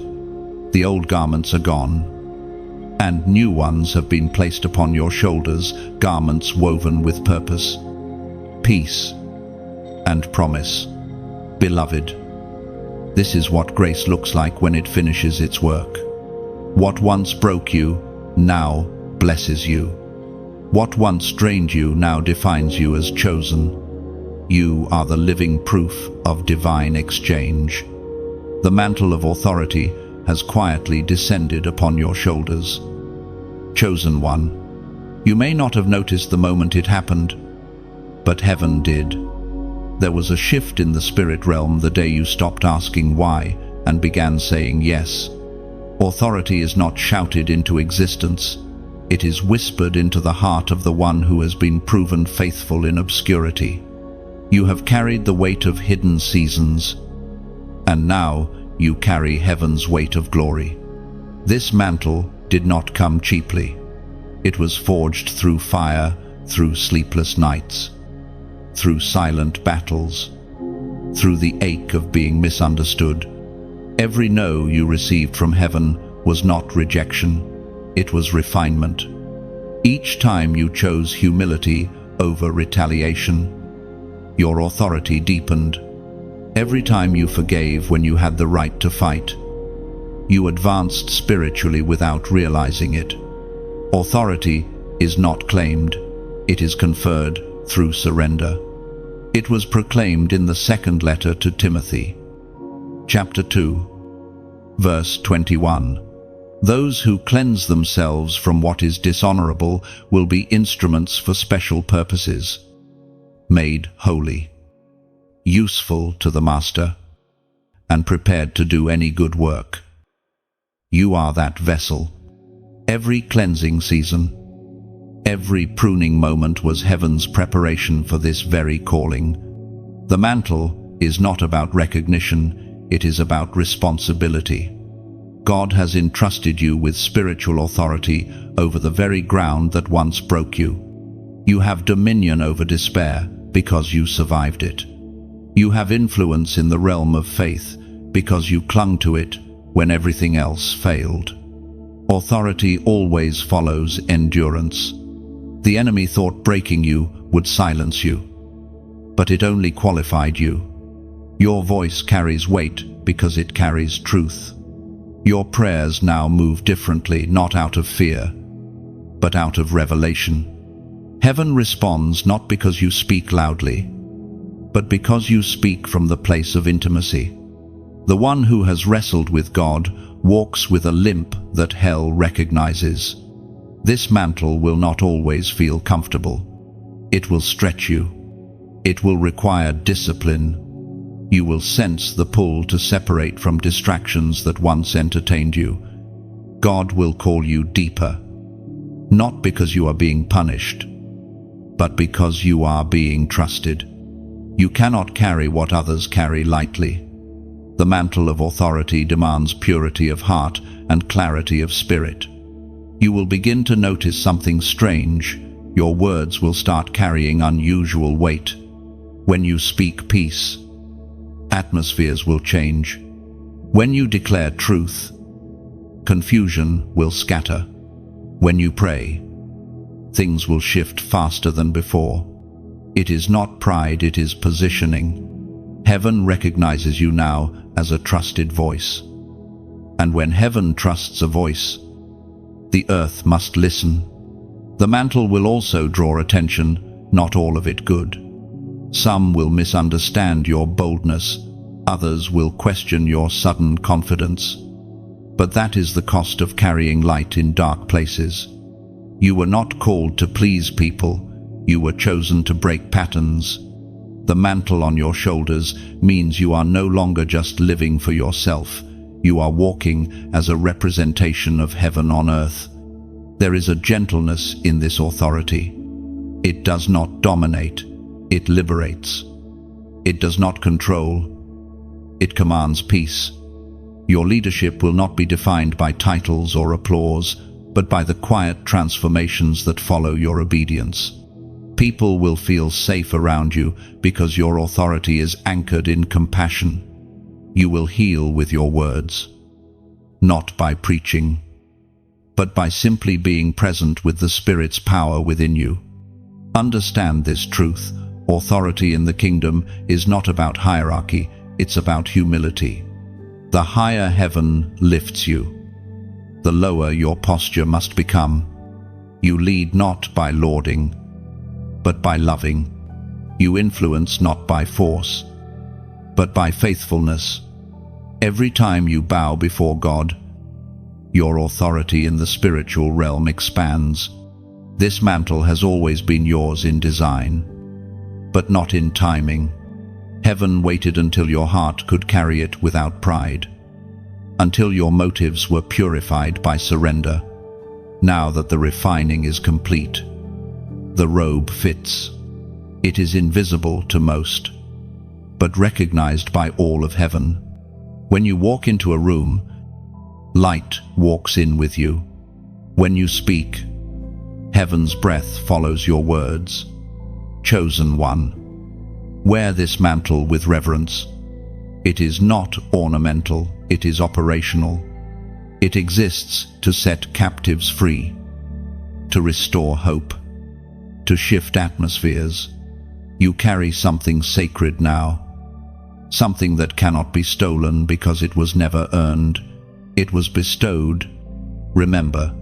The old garments are gone, and new ones have been placed upon your shoulders, garments woven with purpose, peace, and promise. Beloved, this is what grace looks like when it finishes its work. What once broke you, now blesses you. What once drained you now defines you as chosen. You are the living proof of divine exchange. The mantle of authority has quietly descended upon your shoulders. Chosen one, you may not have noticed the moment it happened, but heaven did. There was a shift in the spirit realm the day you stopped asking why and began saying yes. Authority is not shouted into existence. It is whispered into the heart of the one who has been proven faithful in obscurity. You have carried the weight of hidden seasons, and now you carry heaven's weight of glory. This mantle did not come cheaply. It was forged through fire, through sleepless nights, through silent battles, through the ache of being misunderstood. Every no you received from heaven was not rejection, it was refinement. Each time you chose humility over retaliation, your authority deepened. Every time you forgave when you had the right to fight, you advanced spiritually without realizing it. Authority is not claimed, it is conferred through surrender. It was proclaimed in the second letter to Timothy, chapter 2, verse 21. Those who cleanse themselves from what is dishonorable will be instruments for special purposes, made holy, useful to the Master, and prepared to do any good work. You are that vessel. Every cleansing season, every pruning moment was heaven's preparation for this very calling. The mantle is not about recognition, it is about responsibility. God has entrusted you with spiritual authority over the very ground that once broke you. You have dominion over despair because you survived it. You have influence in the realm of faith because you clung to it when everything else failed. Authority always follows endurance. The enemy thought breaking you would silence you, but it only qualified you. Your voice carries weight because it carries truth. Your prayers now move differently, not out of fear, but out of revelation. Heaven responds not because you speak loudly, but because you speak from the place of intimacy. The one who has wrestled with God walks with a limp that hell recognizes. This mantle will not always feel comfortable. It will stretch you. It will require discipline. You will sense the pull to separate from distractions that once entertained you. God will call you deeper, not because you are being punished, but because you are being trusted. You cannot carry what others carry lightly. The mantle of authority demands purity of heart and clarity of spirit. You will begin to notice something strange. Your words will start carrying unusual weight. When you speak peace, atmospheres will change. When you declare truth, confusion will scatter. When you pray, things will shift faster than before. It is not pride, it is positioning. Heaven recognizes you now as a trusted voice. And when heaven trusts a voice, the earth must listen. The mantle will also draw attention, not all of it good. Some will misunderstand your boldness, others will question your sudden confidence. But that is the cost of carrying light in dark places. You were not called to please people, you were chosen to break patterns. The mantle on your shoulders means you are no longer just living for yourself, You are walking as a representation of heaven on earth. There is a gentleness in this authority. It does not dominate, it liberates. It does not control, it commands peace. Your leadership will not be defined by titles or applause, but by the quiet transformations that follow your obedience. People will feel safe around you because your authority is anchored in compassion. You will heal with your words, not by preaching, but by simply being present with the Spirit's power within you. Understand this truth. Authority in the kingdom is not about hierarchy, it's about humility. The higher heaven lifts you, the lower your posture must become. You lead not by lauding, but by loving. You influence not by force, but by faithfulness. Every time you bow before God, your authority in the spiritual realm expands. This mantle has always been yours in design, but not in timing. Heaven waited until your heart could carry it without pride, until your motives were purified by surrender. Now that the refining is complete, the robe fits. It is invisible to most, but recognized by all of heaven. When you walk into a room, light walks in with you. When you speak, heaven's breath follows your words. Chosen one, wear this mantle with reverence. It is not ornamental, it is operational. It exists to set captives free, to restore hope, to shift atmospheres. You carry something sacred now, something that cannot be stolen because it was never earned. It was bestowed. Remember,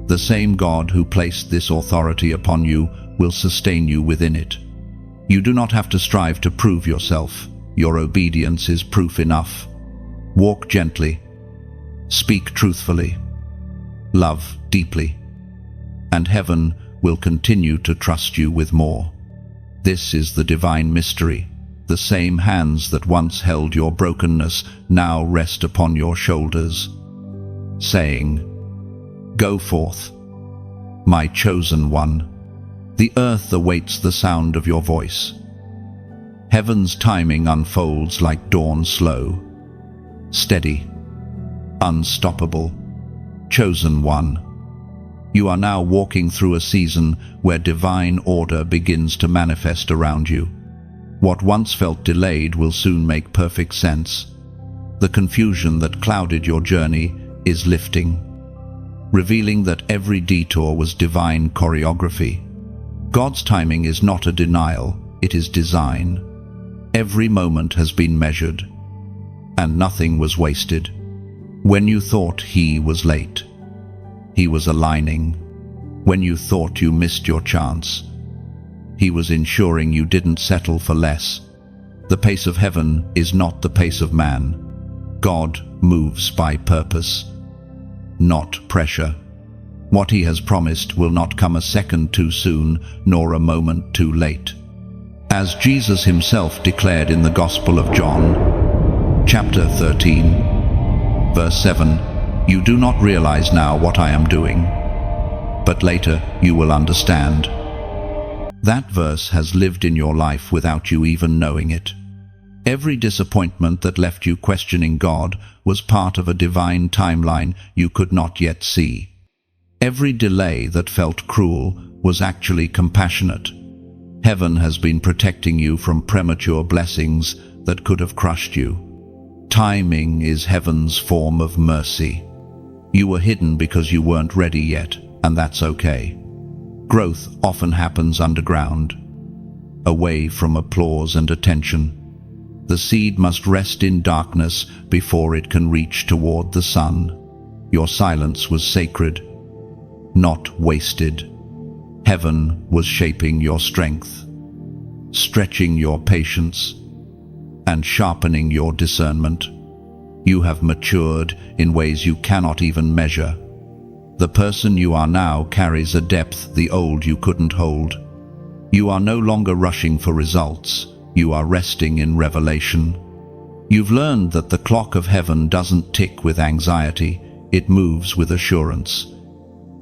the same God who placed this authority upon you will sustain you within it. You do not have to strive to prove yourself. Your obedience is proof enough. Walk gently, speak truthfully, love deeply, and heaven will continue to trust you with more. This is the divine mystery. The same hands that once held your brokenness now rest upon your shoulders, saying, "Go forth, my chosen one." The earth awaits the sound of your voice. Heaven's timing unfolds like dawn, slow, steady, unstoppable. Chosen one, you are now walking through a season where divine order begins to manifest around you. What once felt delayed will soon make perfect sense. The confusion that clouded your journey is lifting, revealing that every detour was divine choreography. God's timing is not a denial, it is design. Every moment has been measured, and nothing was wasted. When you thought He was late, He was aligning. When you thought you missed your chance, He was ensuring you didn't settle for less. The pace of heaven is not the pace of man. God moves by purpose, not pressure. What He has promised will not come a second too soon, nor a moment too late. As Jesus Himself declared in the Gospel of John, chapter 13, verse 7, "You do not realize now what I am doing, but later you will understand." That verse has lived in your life without you even knowing it. Every disappointment that left you questioning God was part of a divine timeline you could not yet see. Every delay that felt cruel was actually compassionate. Heaven has been protecting you from premature blessings that could have crushed you. Timing is heaven's form of mercy. You were hidden because you weren't ready yet, and that's okay. Growth often happens underground, away from applause and attention. The seed must rest in darkness before it can reach toward the sun. Your silence was sacred, not wasted. Heaven was shaping your strength, stretching your patience, and sharpening your discernment. You have matured in ways you cannot even measure. The person you are now carries a depth the old you couldn't hold. You are no longer rushing for results. You are resting in revelation. You've learned that the clock of heaven doesn't tick with anxiety, it moves with assurance.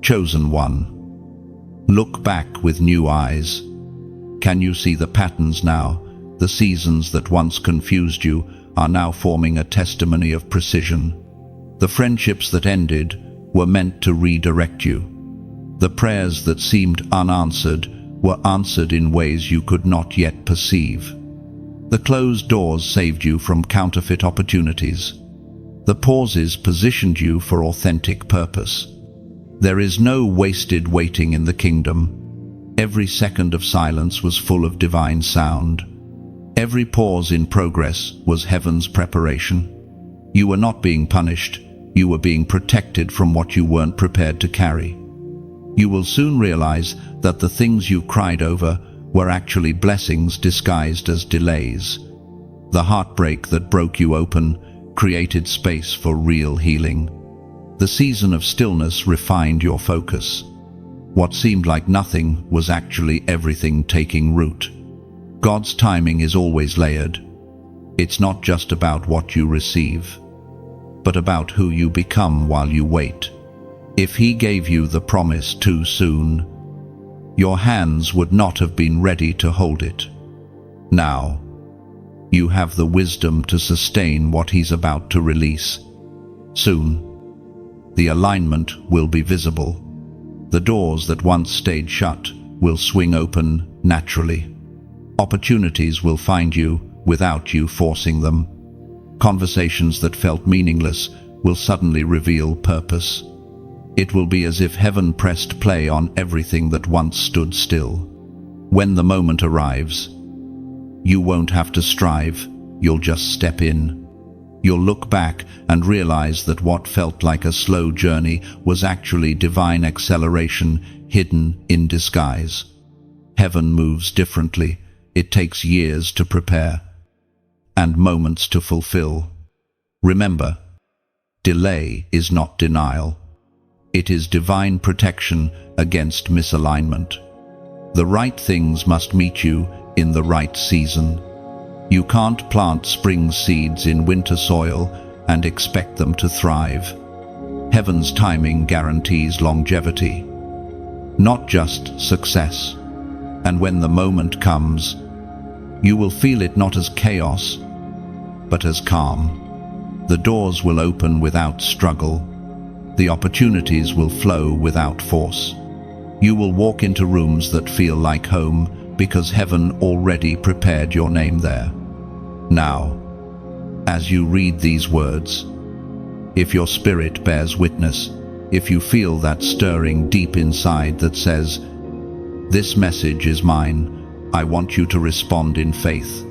Chosen one. Look back with new eyes. Can you see the patterns now? The seasons that once confused you are now forming a testimony of precision. The friendships that ended were meant to redirect you. The prayers that seemed unanswered were answered in ways you could not yet perceive. The closed doors saved you from counterfeit opportunities. The pauses positioned you for authentic purpose. There is no wasted waiting in the kingdom. Every second of silence was full of divine sound. Every pause in progress was heaven's preparation. You were not being punished, you were being protected from what you weren't prepared to carry. You will soon realize that the things you cried over were actually blessings disguised as delays. The heartbreak that broke you open created space for real healing. The season of stillness refined your focus. What seemed like nothing was actually everything taking root. God's timing is always layered. It's not just about what you receive, but about who you become while you wait. If He gave you the promise too soon, your hands would not have been ready to hold it. Now, you have the wisdom to sustain what He's about to release. Soon, the alignment will be visible. The doors that once stayed shut will swing open naturally. Opportunities will find you without you forcing them. Conversations that felt meaningless will suddenly reveal purpose. It will be as if heaven pressed play on everything that once stood still. When the moment arrives, you won't have to strive, you'll just step in. You'll look back and realize that what felt like a slow journey was actually divine acceleration hidden in disguise. Heaven moves differently. It takes years to prepare and moments to fulfill. Remember, delay is not denial. It is divine protection against misalignment. The right things must meet you in the right season. You can't plant spring seeds in winter soil and expect them to thrive. Heaven's timing guarantees longevity, not just success. And when the moment comes, you will feel it not as chaos, but as calm. The doors will open without struggle. The opportunities will flow without force. You will walk into rooms that feel like home because heaven already prepared your name there. Now, as you read these words, if your spirit bears witness, if you feel that stirring deep inside that says, "This message is mine," I want you to respond in faith.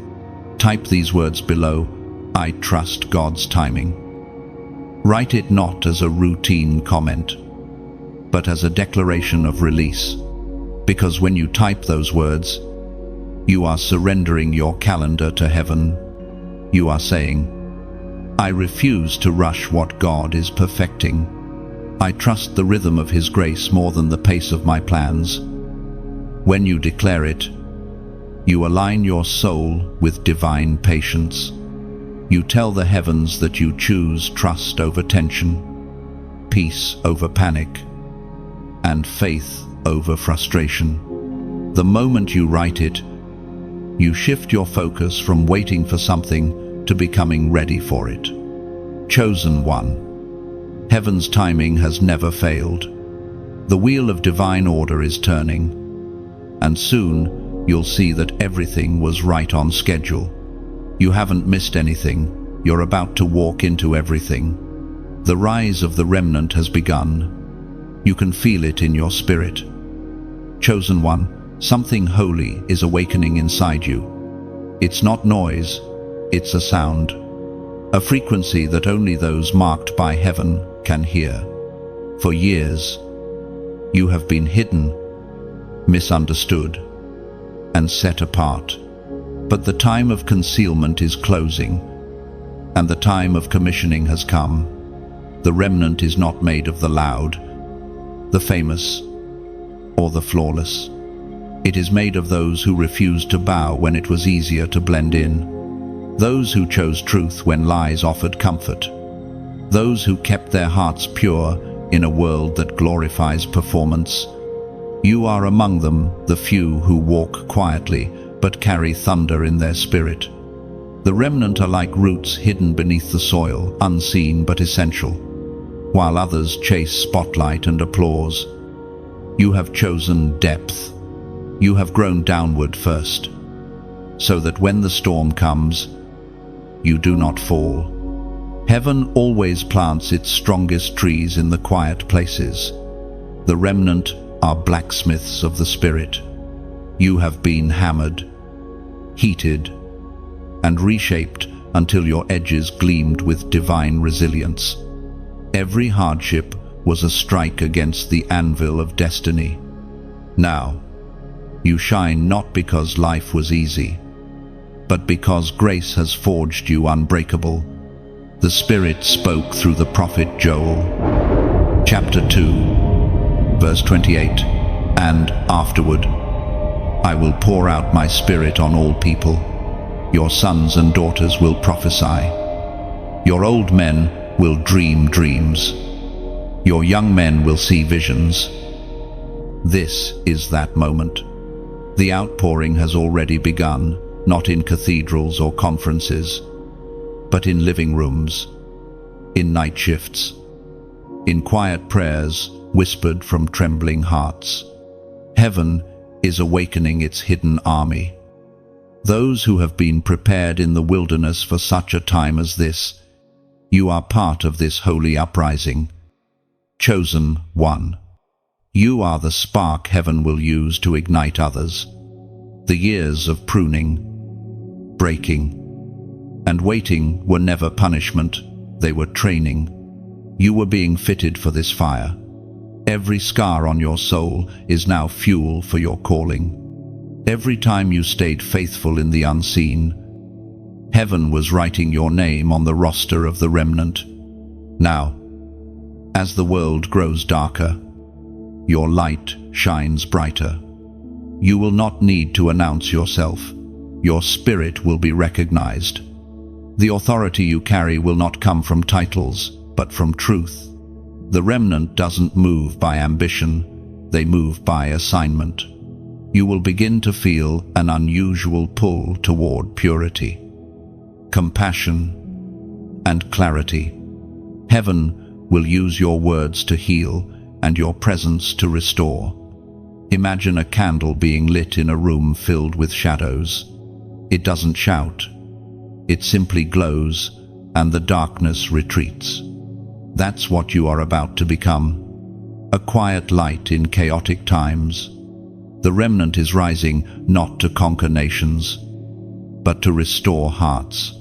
Type these words below, "I trust God's timing." Write it not as a routine comment, but as a declaration of release. Because when you type those words, you are surrendering your calendar to heaven. You are saying, "I refuse to rush what God is perfecting. I trust the rhythm of His grace more than the pace of my plans." When you declare it, you align your soul with divine patience. You tell the heavens that you choose trust over tension, peace over panic, and faith over frustration. The moment you write it, you shift your focus from waiting for something to becoming ready for it. Chosen one. Heaven's timing has never failed. The wheel of divine order is turning, and soon you'll see that everything was right on schedule. You haven't missed anything. You're about to walk into everything. The rise of the remnant has begun. You can feel it in your spirit. Chosen one, something holy is awakening inside you. It's not noise, it's a sound. A frequency that only those marked by heaven can hear. For years, you have been hidden, misunderstood, and set apart. But the time of concealment is closing, and the time of commissioning has come. The remnant is not made of the loud, the famous, or the flawless. It is made of those who refused to bow when it was easier to blend in. those who chose truth when lies offered comfort, those who kept their hearts pure in a world that glorifies performance. You are among them, the few who walk quietly but carry thunder in their spirit. The remnant are like roots hidden beneath the soil, unseen but essential. While others chase spotlight and applause, you have chosen depth. You have grown downward first, so that when the storm comes, you do not fall. Heaven always plants its strongest trees in the quiet places. The remnant are blacksmiths of the spirit. You have been hammered, heated, and reshaped until your edges gleamed with divine resilience. Every hardship was a strike against the anvil of destiny. Now, you shine not because life was easy, but because grace has forged you unbreakable. The Spirit spoke through the prophet Joel. Chapter 2, verse 28, "And afterward, I will pour out my Spirit on all people. Your sons and daughters will prophesy. Your old men will dream dreams. Your young men will see visions." This is that moment. The outpouring has already begun, not in cathedrals or conferences, but in living rooms, in night shifts, in quiet prayers whispered from trembling hearts. Heaven is awakening its hidden army. Those who have been prepared in the wilderness for such a time as this, you are part of this holy uprising. Chosen one. You are the spark heaven will use to ignite others. The years of pruning, breaking, and waiting were never punishment, they were training. You were being fitted for this fire. Every scar on your soul is now fuel for your calling. Every time you stayed faithful in the unseen, heaven was writing your name on the roster of the remnant. Now, as the world grows darker, your light shines brighter. You will not need to announce yourself. Your spirit will be recognized. The authority you carry will not come from titles, but from truth. The remnant doesn't move by ambition, they move by assignment. You will begin to feel an unusual pull toward purity, compassion, and clarity. Heaven will use your words to heal and your presence to restore. Imagine a candle being lit in a room filled with shadows. It doesn't shout. It simply glows, and the darkness retreats. That's what you are about to become. A quiet light in chaotic times. The remnant is rising not to conquer nations, but to restore hearts.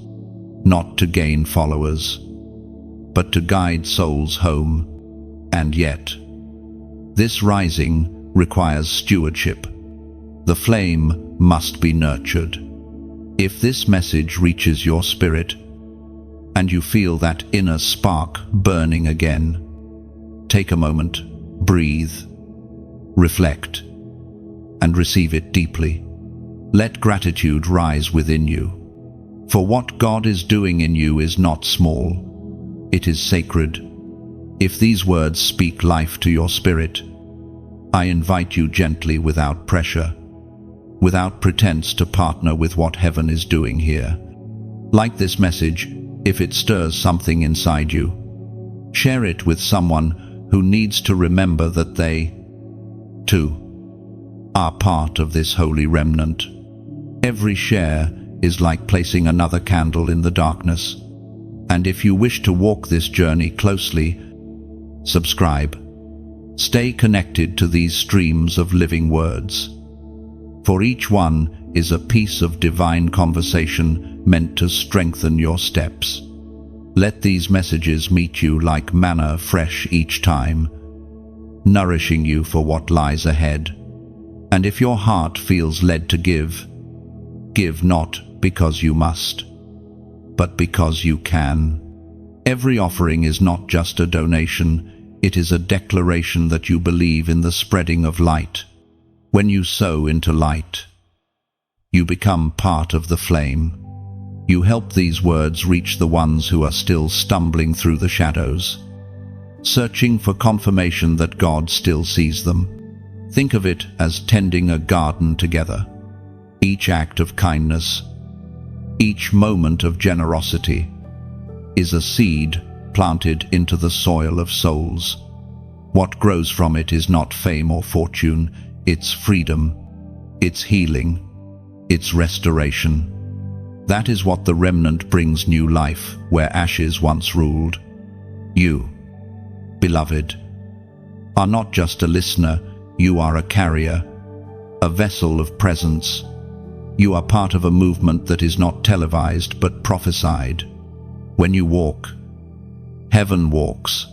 Not to gain followers, but to guide souls home. And yet, this rising requires stewardship. The flame must be nurtured. If this message reaches your spirit, and you feel that inner spark burning again, take a moment, breathe, reflect, and receive it deeply. Let gratitude rise within you. For what God is doing in you is not small. It is sacred. If these words speak life to your spirit, I invite you gently, without pressure, without pretense, to partner with what heaven is doing here. Like this message, if it stirs something inside you, share it with someone who needs to remember that they, too, are part of this holy remnant. Every share is like placing another candle in the darkness. And if you wish to walk this journey closely, subscribe. Stay connected to these streams of living words. For each one is a piece of divine conversation meant to strengthen your steps. Let these messages meet you like manna, fresh each time, nourishing you for what lies ahead. And if your heart feels led to give, give not because you must, but because you can. Every offering is not just a donation, it is a declaration that you believe in the spreading of light. When you sow into light, you become part of the flame. You help these words reach the ones who are still stumbling through the shadows, searching for confirmation that God still sees them. Think of it as tending a garden together. Each act of kindness, each moment of generosity, is a seed planted into the soil of souls. What grows from it is not fame or fortune, it's freedom, it's healing, it's restoration. That is what the remnant brings new life, where ashes once ruled. You, beloved, are not just a listener, you are a carrier, a vessel of presence. You are part of a movement that is not televised but prophesied. When you walk, heaven walks.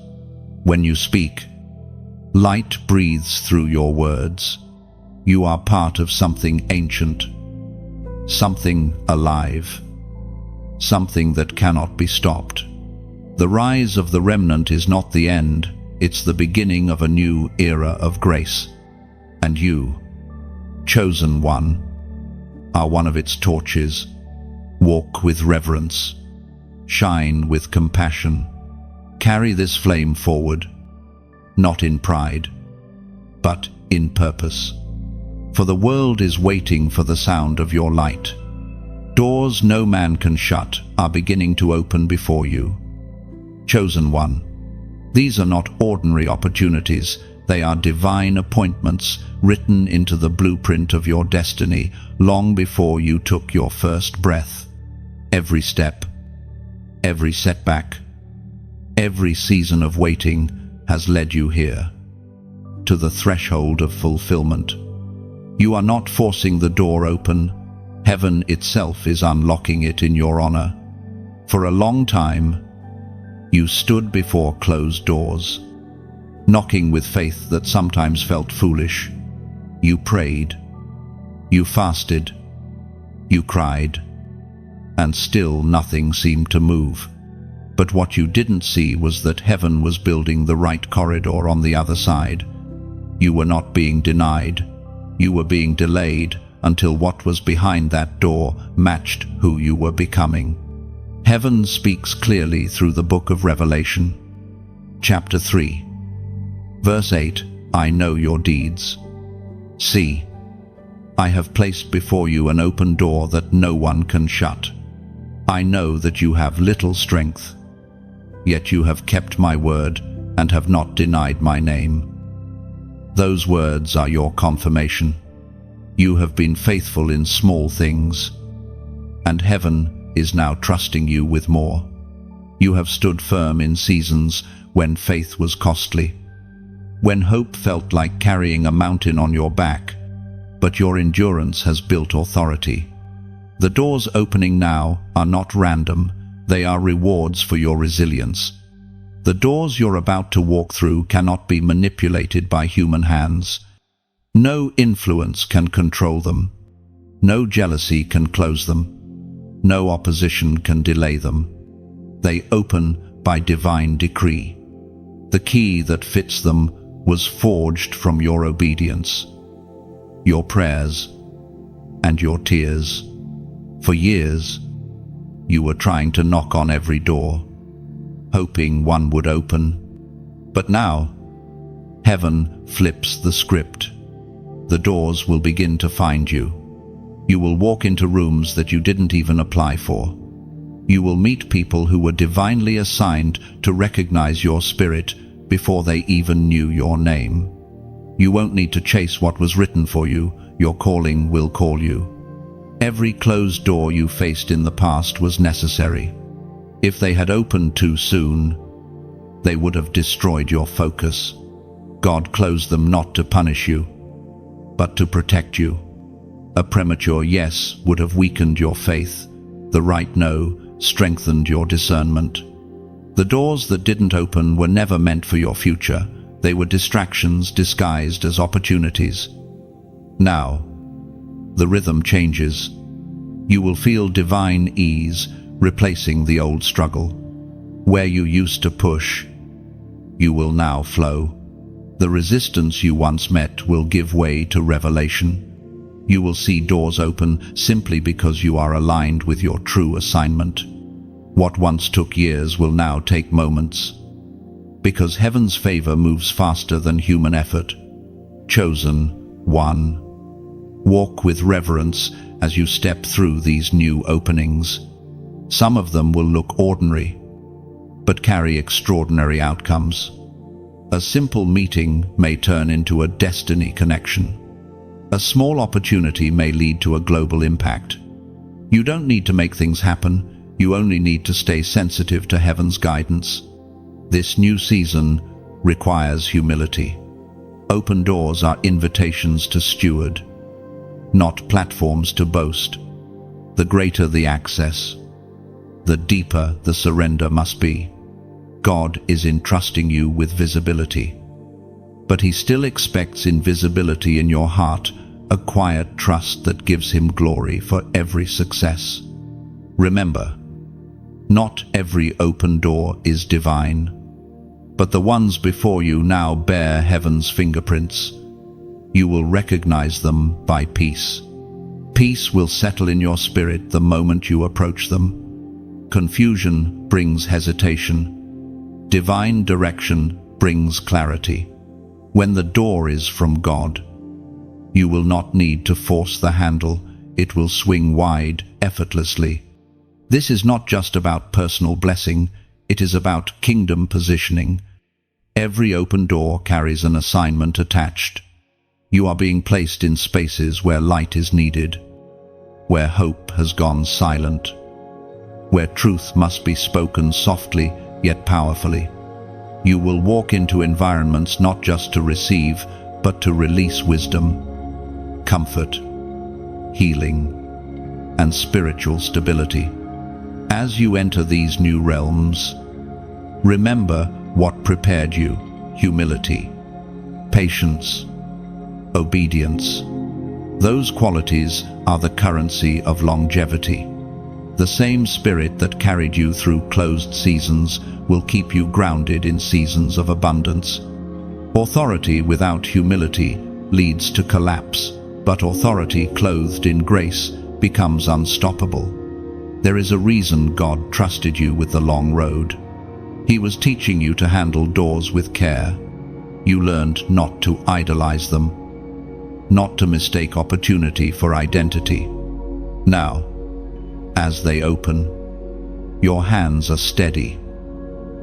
When you speak, light breathes through your words. You are part of something ancient, something alive, something that cannot be stopped. The rise of the remnant is not the end, it's the beginning of a new era of grace. And you, chosen one, are one of its torches. Walk with reverence, shine with compassion. Carry this flame forward, not in pride, but in purpose. For the world is waiting for the sound of your light. Doors no man can shut are beginning to open before you. Chosen one, these are not ordinary opportunities, they are divine appointments written into the blueprint of your destiny long before you took your first breath. Every step, every setback, every season of waiting has led you here, to the threshold of fulfillment. You are not forcing the door open, heaven itself is unlocking it in your honor. For a long time, you stood before closed doors, knocking with faith that sometimes felt foolish. You prayed, you fasted, you cried, and still nothing seemed to move. But what you didn't see was that heaven was building the right corridor on the other side. You were not being denied, you were being delayed until what was behind that door matched who you were becoming. Heaven speaks clearly through the book of Revelation. Chapter 3, verse 8, I know your deeds. See, I have placed before you an open door that no one can shut. I know that you have little strength, yet you have kept my word and have not denied my name. Those words are your confirmation. You have been faithful in small things, and heaven is now trusting you with more. You have stood firm in seasons when faith was costly, when hope felt like carrying a mountain on your back, but your endurance has built authority. The doors opening now are not random, they are rewards for your resilience. The doors you're about to walk through cannot be manipulated by human hands. No influence can control them. No jealousy can close them. No opposition can delay them. They open by divine decree. The key that fits them was forged from your obedience, your prayers, and your tears. For years, you were trying to knock on every door, hoping one would open. But now, heaven flips the script. The doors will begin to find you. You will walk into rooms that you didn't even apply for. You will meet people who were divinely assigned to recognize your spirit before they even knew your name. You won't need to chase what was written for you. Your calling will call you. Every closed door you faced in the past was necessary. If they had opened too soon, they would have destroyed your focus. God closed them not to punish you, but to protect you. A premature yes would have weakened your faith. The right no strengthened your discernment. The doors that didn't open were never meant for your future. They were distractions disguised as opportunities. Now, the rhythm changes. You will feel divine ease replacing the old struggle. Where you used to push, you will now flow. The resistance you once met will give way to revelation. You will see doors open simply because you are aligned with your true assignment. What once took years will now take moments. Because heaven's favor moves faster than human effort. Chosen one. Walk with reverence as you step through these new openings. Some of them will look ordinary, but carry extraordinary outcomes. A simple meeting may turn into a destiny connection. A small opportunity may lead to a global impact. You don't need to make things happen, you only need to stay sensitive to heaven's guidance. This new season requires humility. Open doors are invitations to steward, not platforms to boast. The greater the access, the deeper the surrender must be. God is entrusting you with visibility, but He still expects invisibility in your heart, a quiet trust that gives Him glory for every success. Remember, not every open door is divine, but the ones before you now bear heaven's fingerprints. You will recognize them by peace. Peace will settle in your spirit the moment you approach them. Confusion brings hesitation. Divine direction brings clarity. When the door is from God, you will not need to force the handle. It will swing wide, effortlessly. This is not just about personal blessing, it is about kingdom positioning. Every open door carries an assignment attached. You are being placed in spaces where light is needed, where hope has gone silent, where truth must be spoken softly yet powerfully. You will walk into environments not just to receive, but to release wisdom, comfort, healing, and spiritual stability. As you enter these new realms, remember what prepared you: humility, patience, obedience. Those qualities are the currency of longevity. The same spirit that carried you through closed seasons will keep you grounded in seasons of abundance. Authority without humility leads to collapse, but authority clothed in grace becomes unstoppable. There is a reason God trusted you with the long road. He was teaching you to handle doors with care. You learned not to idolize them, not to mistake opportunity for identity. Now, as they open, your hands are steady,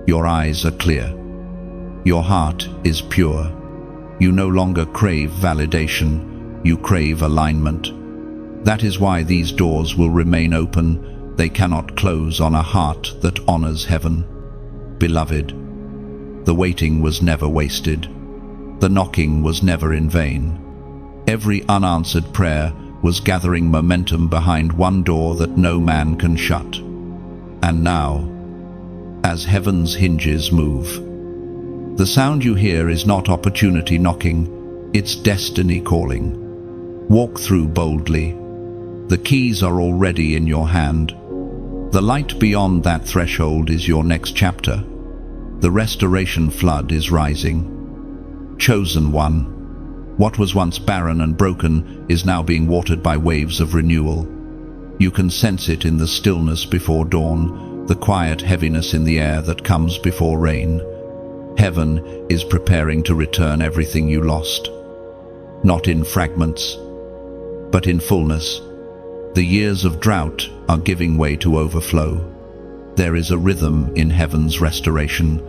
your eyes are clear, your heart is pure. You no longer crave validation, you crave alignment. That is why these doors will remain open. They cannot close on a heart that honors heaven. Beloved, the waiting was never wasted. The knocking was never in vain. Every unanswered prayer was gathering momentum behind one door that no man can shut. And now, as heaven's hinges move, the sound you hear is not opportunity knocking, it's destiny calling. Walk through boldly. The keys are already in your hand. The light beyond that threshold is your next chapter. The restoration flood is rising. Chosen one. What was once barren and broken is now being watered by waves of renewal. You can sense it in the stillness before dawn, the quiet heaviness in the air that comes before rain. Heaven is preparing to return everything you lost. Not in fragments, but in fullness. The years of drought are giving way to overflow. There is a rhythm in heaven's restoration.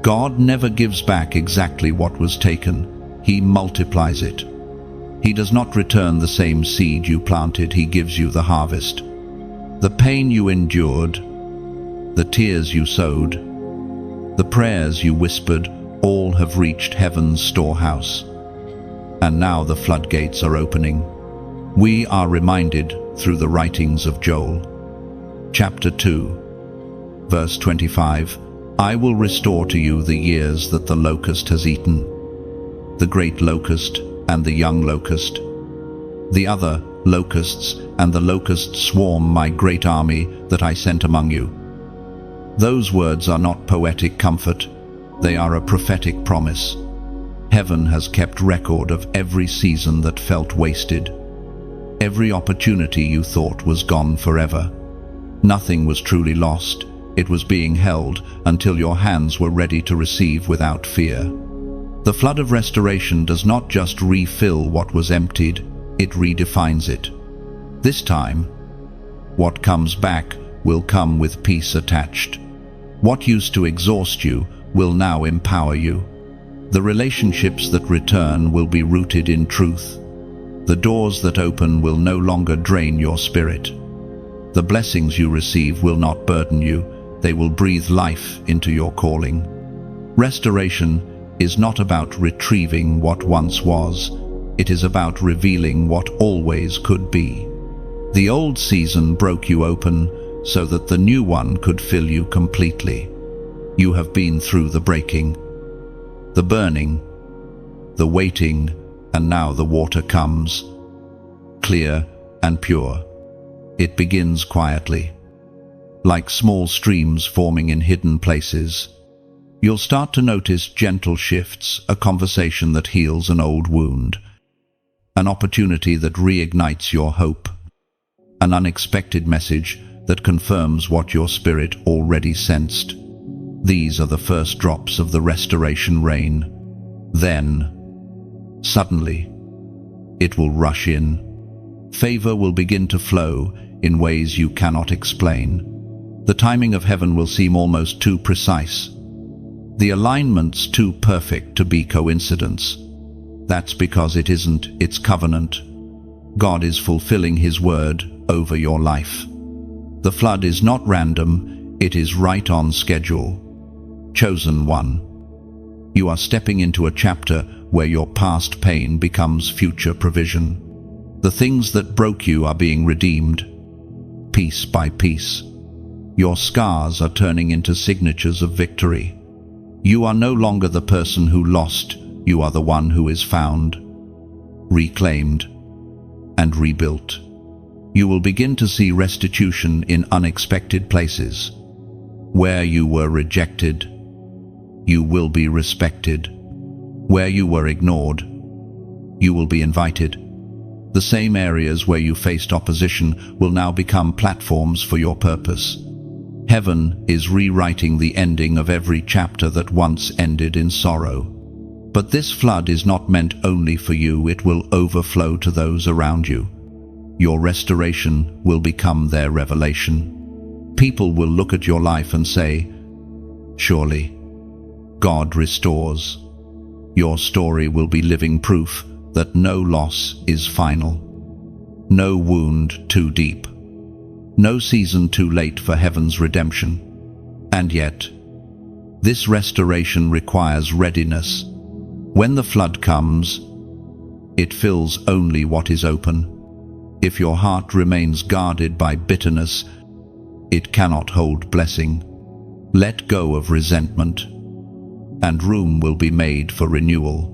God never gives back exactly what was taken. He multiplies it. He does not return the same seed you planted. He gives you the harvest. The pain you endured, the tears you sowed, the prayers you whispered, all have reached heaven's storehouse. And now the floodgates are opening. We are reminded through the writings of Joel. Chapter 2, verse 25, I will restore to you the years that the locust has eaten, the great locust and the young locust, the other locusts and the locust swarm, my great army that I sent among you. Those words are not poetic comfort, they are a prophetic promise. Heaven has kept record of every season that felt wasted. Every opportunity you thought was gone forever. Nothing was truly lost. It was being held until your hands were ready to receive without fear. The flood of restoration does not just refill what was emptied, it redefines it. This time, what comes back will come with peace attached. What used to exhaust you will now empower you. The relationships that return will be rooted in truth. The doors that open will no longer drain your spirit. The blessings you receive will not burden you, they will breathe life into your calling. Restoration is not about retrieving what once was, it is about revealing what always could be. The old season broke you open so that the new one could fill you completely. You have been through the breaking, the burning, the waiting, and now the water comes, clear and pure. It begins quietly, like small streams forming in hidden places. You'll start to notice gentle shifts, a conversation that heals an old wound, an opportunity that reignites your hope, an unexpected message that confirms what your spirit already sensed. These are the first drops of the restoration rain. Then, suddenly, it will rush in. Favor will begin to flow in ways you cannot explain. The timing of heaven will seem almost too precise. The alignment's too perfect to be coincidence. That's because it isn't, it's covenant. God is fulfilling His word over your life. The flood is not random, it is right on schedule. Chosen one. You are stepping into a chapter where your past pain becomes future provision. The things that broke you are being redeemed, piece by piece. Your scars are turning into signatures of victory. You are no longer the person who lost, you are the one who is found, reclaimed, and rebuilt. You will begin to see restitution in unexpected places. Where you were rejected, you will be respected. Where you were ignored, you will be invited. The same areas where you faced opposition will now become platforms for your purpose. Heaven is rewriting the ending of every chapter that once ended in sorrow. But this flood is not meant only for you, it will overflow to those around you. Your restoration will become their revelation. People will look at your life and say, "Surely, God restores." Your story will be living proof that no loss is final. No wound too deep. No season too late for heaven's redemption. And yet, this restoration requires readiness. When the flood comes, it fills only what is open. If your heart remains guarded by bitterness, it cannot hold blessing. Let go of resentment, and room will be made for renewal.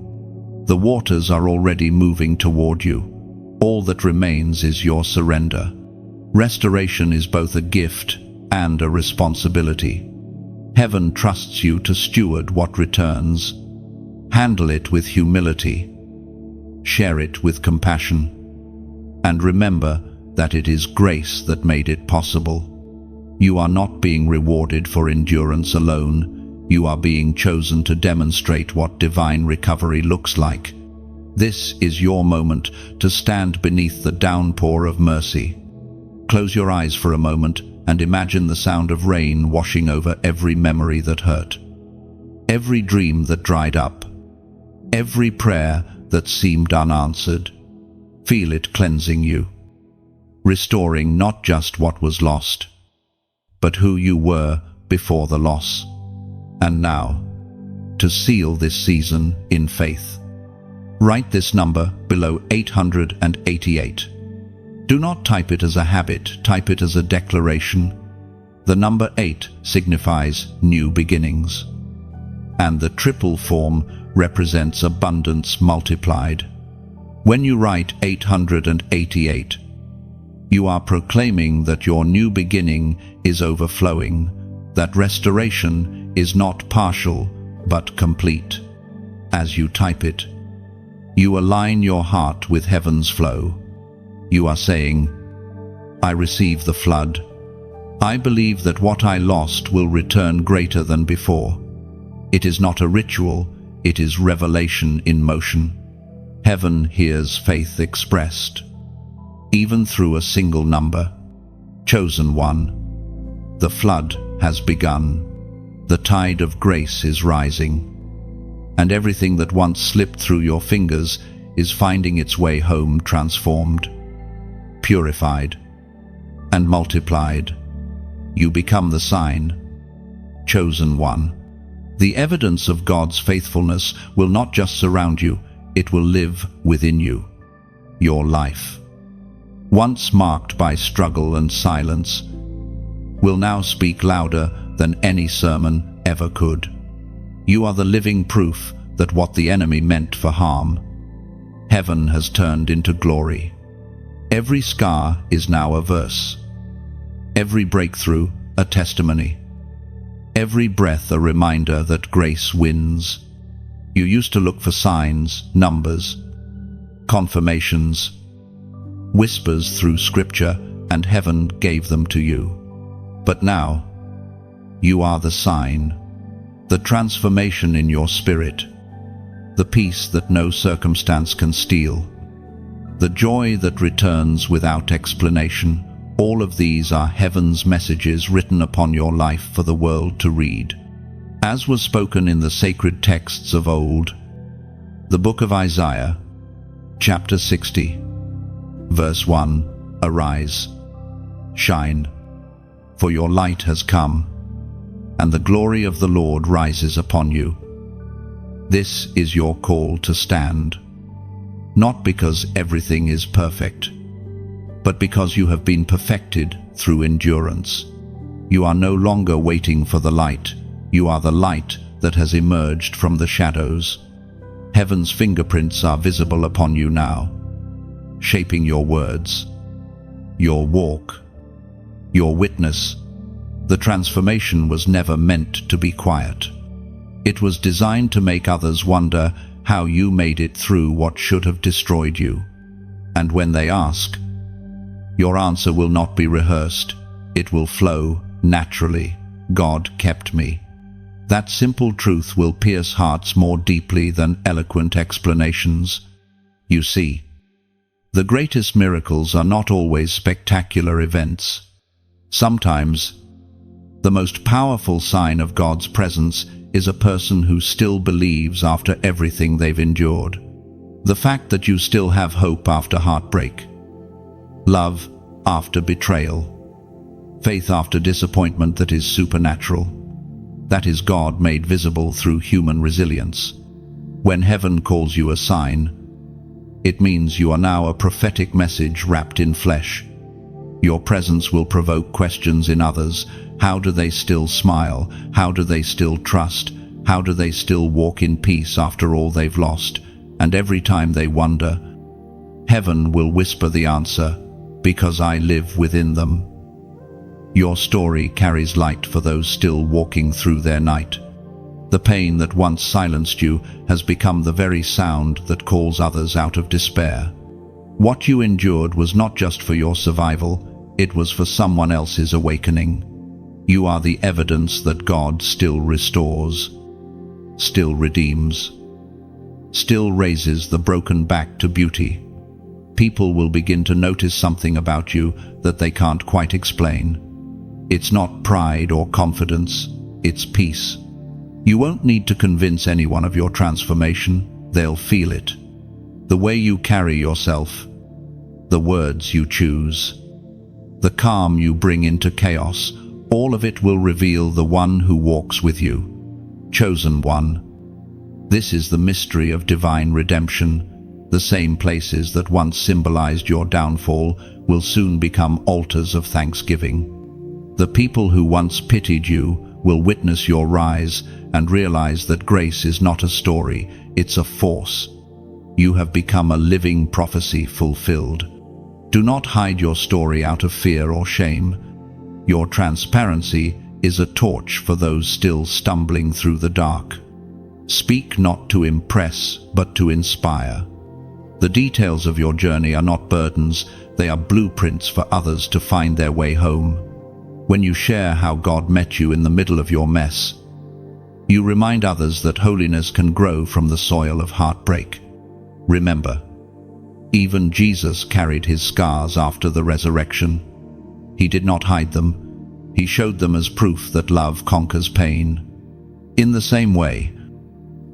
The waters are already moving toward you. All that remains is your surrender. Restoration is both a gift and a responsibility. Heaven trusts you to steward what returns. Handle it with humility. Share it with compassion. And remember that it is grace that made it possible. You are not being rewarded for endurance alone. You are being chosen to demonstrate what divine recovery looks like. This is your moment to stand beneath the downpour of mercy. Close your eyes for a moment and imagine the sound of rain washing over every memory that hurt, every dream that dried up, every prayer that seemed unanswered. Feel it cleansing you, restoring not just what was lost, but who you were before the loss. And now, to seal this season in faith, write this number below 888. Do not type it as a habit, type it as a declaration. The number 8 signifies new beginnings, and the triple form represents abundance multiplied. When you write 888, you are proclaiming that your new beginning is overflowing, that restoration is not partial but complete. As you type it, you align your heart with heaven's flow. You are saying, I receive the flood. I believe that what I lost will return greater than before. It is not a ritual, it is revelation in motion. Heaven hears faith expressed, even through a single number. Chosen one, the flood has begun. The tide of grace is rising, and everything that once slipped through your fingers is finding its way home transformed, purified, and multiplied. You become the sign. Chosen one. The evidence of God's faithfulness will not just surround you, it will live within you. Your life, once marked by struggle and silence, will now speak louder than any sermon ever could. You are the living proof that what the enemy meant for harm, heaven has turned into glory. Every scar is now a verse. Every breakthrough, a testimony. Every breath, a reminder that grace wins. You used to look for signs, numbers, confirmations, whispers through scripture, and heaven gave them to you. But now, you are the sign, the transformation in your spirit, the peace that no circumstance can steal, the joy that returns without explanation. All of these are heaven's messages written upon your life for the world to read. As was spoken in the sacred texts of old, the book of Isaiah, chapter 60, verse 1, Arise, shine, for your light has come, and the glory of the Lord rises upon you. This is your call to stand, not because everything is perfect, but because you have been perfected through endurance. You are no longer waiting for the light. You are the light that has emerged from the shadows. Heaven's fingerprints are visible upon you now, shaping your words, your walk, your witness. The transformation was never meant to be quiet. It was designed to make others wonder how you made it through what should have destroyed you. And when they ask, your answer will not be rehearsed. It will flow naturally. God kept me. That simple truth will pierce hearts more deeply than eloquent explanations. You see, the greatest miracles are not always spectacular events. Sometimes, the most powerful sign of God's presence is a person who still believes after everything they've endured. The fact that you still have hope after heartbreak, love after betrayal, faith after disappointment that is supernatural. That is God made visible through human resilience. When heaven calls you a sign, it means you are now a prophetic message wrapped in flesh. Your presence will provoke questions in others. How do they still smile? How do they still trust? How do they still walk in peace after all they've lost? And every time they wonder, heaven will whisper the answer, because I live within them. Your story carries light for those still walking through their night. The pain that once silenced you has become the very sound that calls others out of despair. What you endured was not just for your survival, it was for someone else's awakening. You are the evidence that God still restores, still redeems, still raises the broken back to beauty. People will begin to notice something about you that they can't quite explain. It's not pride or confidence, it's peace. You won't need to convince anyone of your transformation, they'll feel it. The way you carry yourself, the words you choose, the calm you bring into chaos, all of it will reveal the one who walks with you. Chosen one. This is the mystery of divine redemption. The same places that once symbolized your downfall will soon become altars of thanksgiving. The people who once pitied you will witness your rise and realize that grace is not a story, it's a force. You have become a living prophecy fulfilled. Do not hide your story out of fear or shame. Your transparency is a torch for those still stumbling through the dark. Speak not to impress, but to inspire. The details of your journey are not burdens, they are blueprints for others to find their way home. When you share how God met you in the middle of your mess, you remind others that holiness can grow from the soil of heartbreak. Remember, even Jesus carried his scars after the resurrection. He did not hide them. He showed them as proof that love conquers pain. In the same way,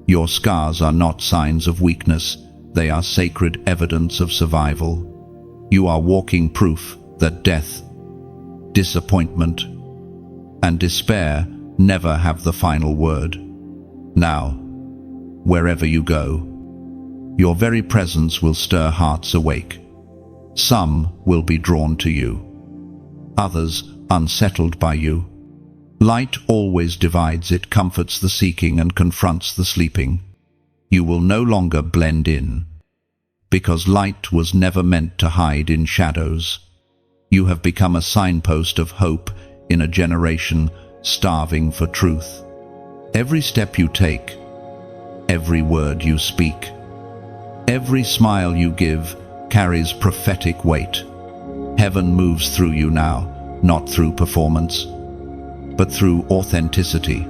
your scars are not signs of weakness, they are sacred evidence of survival. You are walking proof that death, disappointment, and despair never have the final word. Now, wherever you go, your very presence will stir hearts awake. Some will be drawn to you, others unsettled by you. Light always divides, it comforts the seeking and confronts the sleeping. You will no longer blend in, because light was never meant to hide in shadows. You have become a signpost of hope in a generation starving for truth. Every step you take, every word you speak, every smile you give carries prophetic weight. Heaven moves through you now, not through performance, but through authenticity.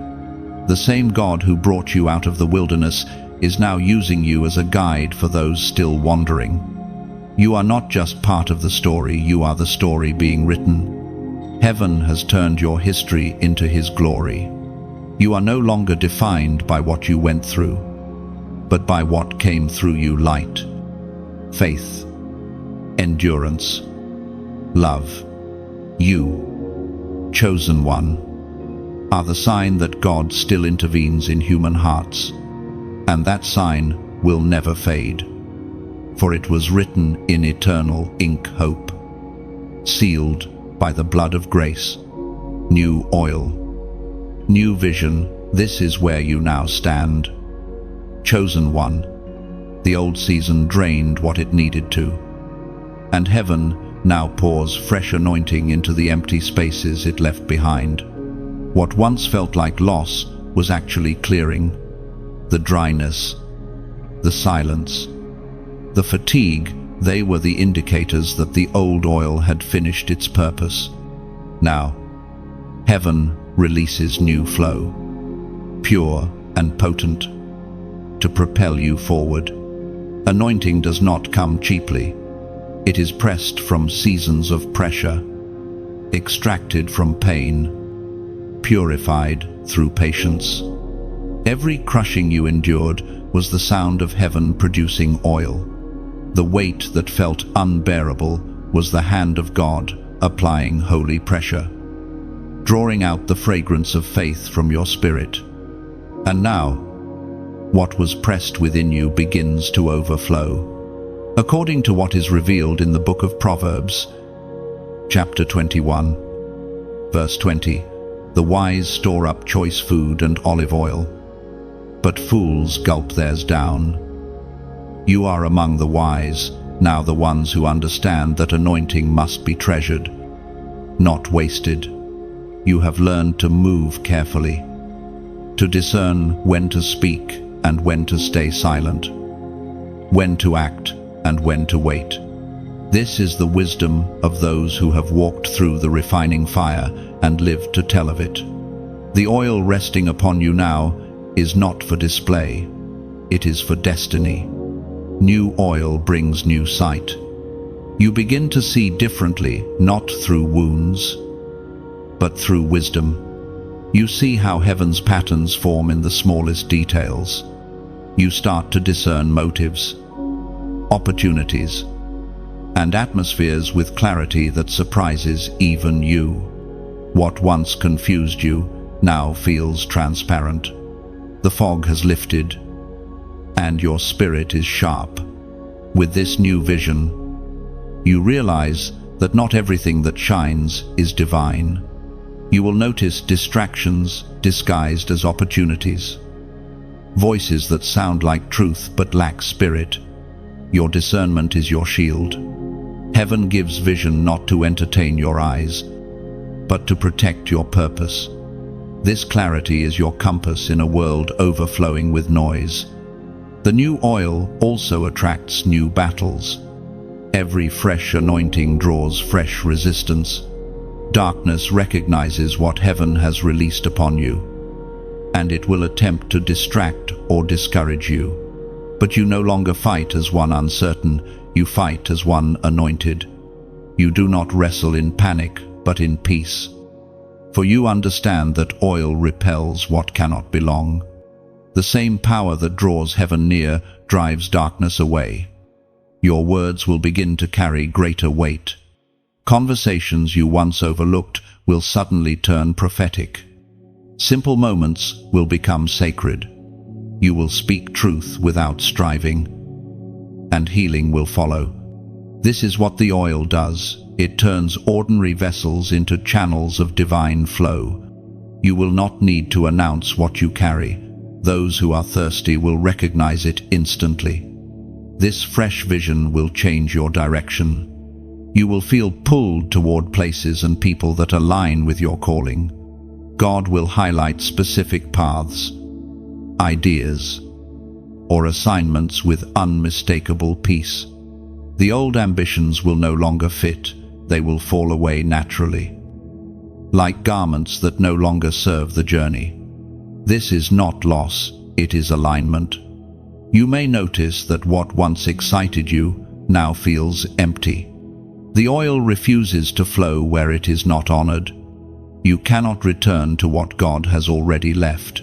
The same God who brought you out of the wilderness is now using you as a guide for those still wandering. You are not just part of the story, you are the story being written. Heaven has turned your history into his glory. You are no longer defined by what you went through, but by what came through you: light, faith, endurance, love. You, chosen one, are the sign that God still intervenes in human hearts, and that sign will never fade, for it was written in eternal ink hope, sealed by the blood of grace. New oil, new vision, this is where you now stand. Chosen one, the old season drained what it needed to, and heaven now pours fresh anointing into the empty spaces it left behind. What once felt like loss was actually clearing. The dryness, the silence, the fatigue, they were the indicators that the old oil had finished its purpose. Now, heaven releases new flow, pure and potent, to propel you forward. Anointing does not come cheaply. It is pressed from seasons of pressure, extracted from pain, purified through patience. Every crushing you endured was the sound of heaven producing oil. The weight that felt unbearable was the hand of God applying holy pressure, drawing out the fragrance of faith from your spirit. And now, what was pressed within you begins to overflow. According to what is revealed in the book of Proverbs, chapter 21, verse 20, the wise store up choice food and olive oil, but fools gulp theirs down. You are among the wise, now the ones who understand that anointing must be treasured, not wasted. You have learned to move carefully, to discern when to speak and when to stay silent, when to act and when to wait. This is the wisdom of those who have walked through the refining fire and lived to tell of it. The oil resting upon you now is not for display, it is for destiny. New oil brings new sight. You begin to see differently, not through wounds, but through wisdom. You see how heaven's patterns form in the smallest details. You start to discern motives, opportunities, and atmospheres with clarity that surprises even you. What once confused you now feels transparent. The fog has lifted, and your spirit is sharp. With this new vision, you realize that not everything that shines is divine. You will notice distractions disguised as opportunities, voices that sound like truth but lack spirit. Your discernment is your shield. Heaven gives vision not to entertain your eyes, but to protect your purpose. This clarity is your compass in a world overflowing with noise. The new oil also attracts new battles. Every fresh anointing draws fresh resistance. Darkness recognizes what heaven has released upon you, and it will attempt to distract or discourage you. But you no longer fight as one uncertain, you fight as one anointed. You do not wrestle in panic, but in peace. For you understand that oil repels what cannot belong. The same power that draws heaven near drives darkness away. Your words will begin to carry greater weight. Conversations you once overlooked will suddenly turn prophetic. Simple moments will become sacred. You will speak truth without striving, and healing will follow. This is what the oil does. It turns ordinary vessels into channels of divine flow. You will not need to announce what you carry. Those who are thirsty will recognize it instantly. This fresh vision will change your direction. You will feel pulled toward places and people that align with your calling. God will highlight specific paths, ideas, or assignments with unmistakable peace. The old ambitions will no longer fit. They will fall away naturally, like garments that no longer serve the journey. This is not loss, it is alignment. You may notice that what once excited you now feels empty. The oil refuses to flow where it is not honored. You cannot return to what God has already left.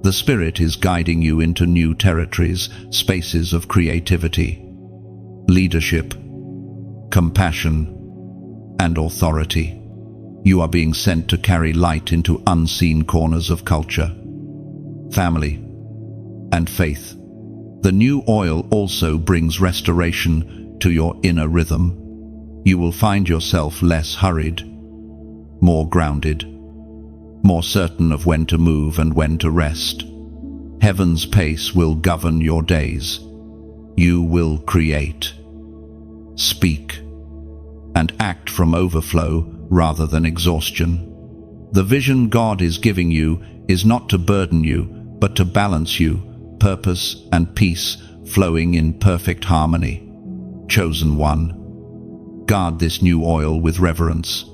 The Spirit is guiding you into new territories, spaces of creativity, leadership, compassion, and authority. You are being sent to carry light into unseen corners of culture, family, and faith. The new oil also brings restoration to your inner rhythm. You will find yourself less hurried, more grounded, more certain of when to move and when to rest. Heaven's pace will govern your days. You will create, speak, and act from overflow rather than exhaustion. The vision God is giving you is not to burden you, but to balance you, purpose and peace flowing in perfect harmony. Chosen one, guard this new oil with reverence.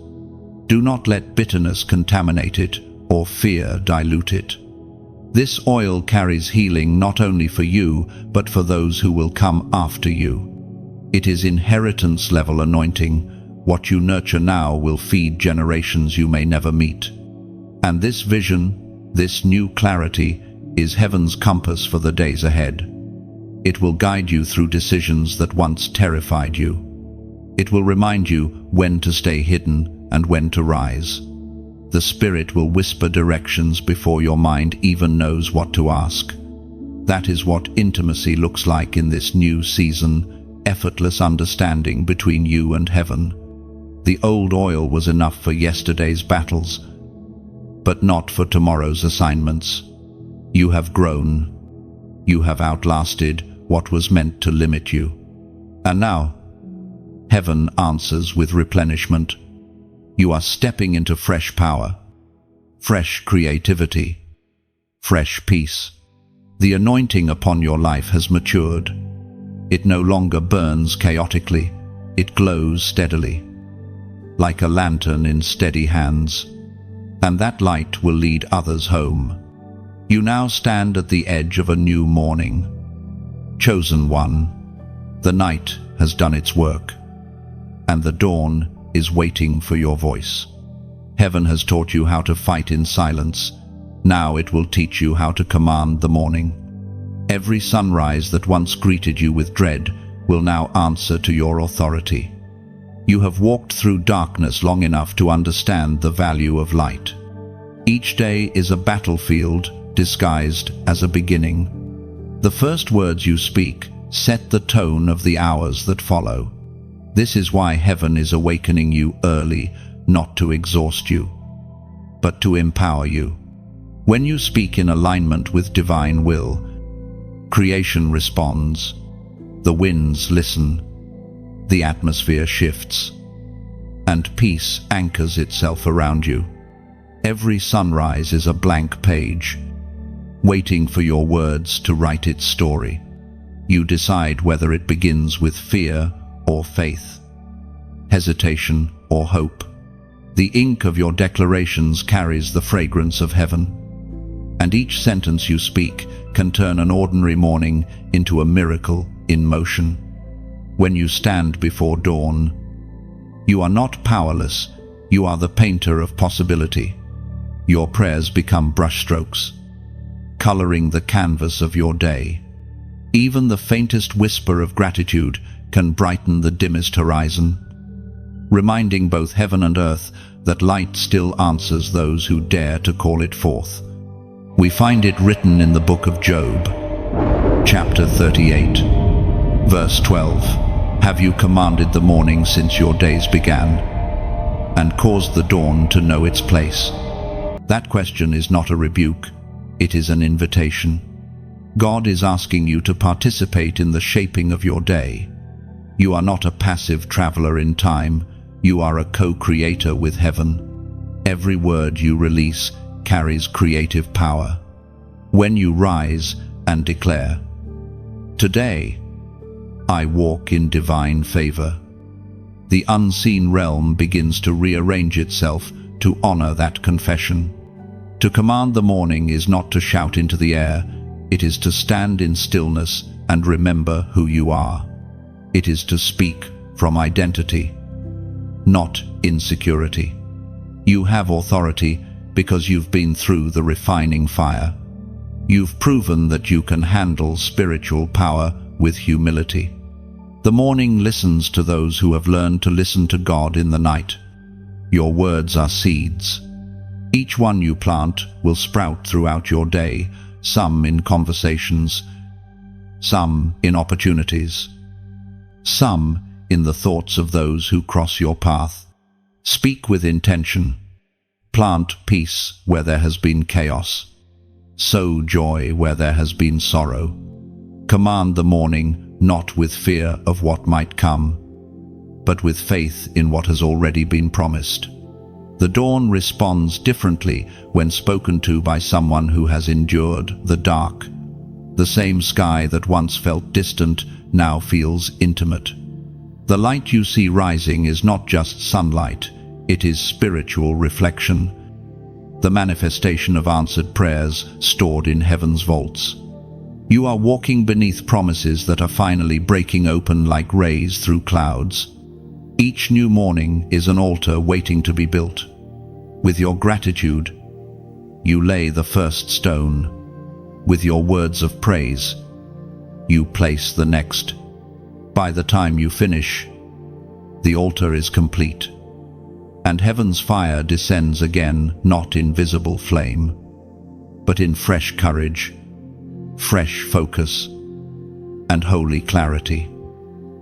Do not let bitterness contaminate it or fear dilute it. This oil carries healing not only for you, but for those who will come after you. It is inheritance-level anointing. What you nurture now will feed generations you may never meet. And this vision, this new clarity, is heaven's compass for the days ahead. It will guide you through decisions that once terrified you. It will remind you when to stay hidden and when to rise. The Spirit will whisper directions before your mind even knows what to ask. That is what intimacy looks like in this new season, effortless understanding between you and heaven. The old oil was enough for yesterday's battles, but not for tomorrow's assignments. You have grown. You have outlasted what was meant to limit you. And now, heaven answers with replenishment. You are stepping into fresh power, fresh creativity, fresh peace. The anointing upon your life has matured. It no longer burns chaotically. It glows steadily, like a lantern in steady hands. And that light will lead others home. You now stand at the edge of a new morning. Chosen one, the night has done its work, and the dawn is waiting for your voice. Heaven has taught you how to fight in silence. Now it will teach you how to command the morning. Every sunrise that once greeted you with dread will now answer to your authority. You have walked through darkness long enough to understand the value of light. Each day is a battlefield disguised as a beginning. The first words you speak set the tone of the hours that follow. This is why heaven is awakening you early, not to exhaust you, but to empower you. When you speak in alignment with divine will, creation responds, the winds listen, the atmosphere shifts, and peace anchors itself around you. Every sunrise is a blank page, waiting for your words to write its story. You decide whether it begins with fear or faith, hesitation or hope. The ink of your declarations carries the fragrance of heaven, and each sentence you speak can turn an ordinary morning into a miracle in motion. When you stand before dawn, you are not powerless, you are the painter of possibility. Your prayers become brushstrokes, coloring the canvas of your day. Even the faintest whisper of gratitude can brighten the dimmest horizon, reminding both heaven and earth that light still answers those who dare to call it forth. We find it written in the book of Job, chapter 38, verse 12. Have you commanded the morning since your days began, and caused the dawn to know its place? That question is not a rebuke, it is an invitation. God is asking you to participate in the shaping of your day. You are not a passive traveler in time, you are a co-creator with heaven. Every word you release carries creative power. When you rise and declare, "Today, I walk in divine favor," the unseen realm begins to rearrange itself to honor that confession. To command the morning is not to shout into the air, it is to stand in stillness and remember who you are. It is to speak from identity, not insecurity. You have authority because you've been through the refining fire. You've proven that you can handle spiritual power with humility. The morning listens to those who have learned to listen to God in the night. Your words are seeds. Each one you plant will sprout throughout your day, some in conversations, some in opportunities, some in the thoughts of those who cross your path. Speak with intention. Plant peace where there has been chaos. Sow joy where there has been sorrow. Command the morning not with fear of what might come, but with faith in what has already been promised. The dawn responds differently when spoken to by someone who has endured the dark. The same sky that once felt distant now feels intimate. The light you see rising is not just sunlight, it is spiritual reflection, the manifestation of answered prayers stored in heaven's vaults. You are walking beneath promises that are finally breaking open like rays through clouds. Each new morning is an altar waiting to be built. With your gratitude, you lay the first stone. With your words of praise, you place the next. By the time you finish, the altar is complete, and heaven's fire descends again, not in visible flame, but in fresh courage, fresh focus, and holy clarity.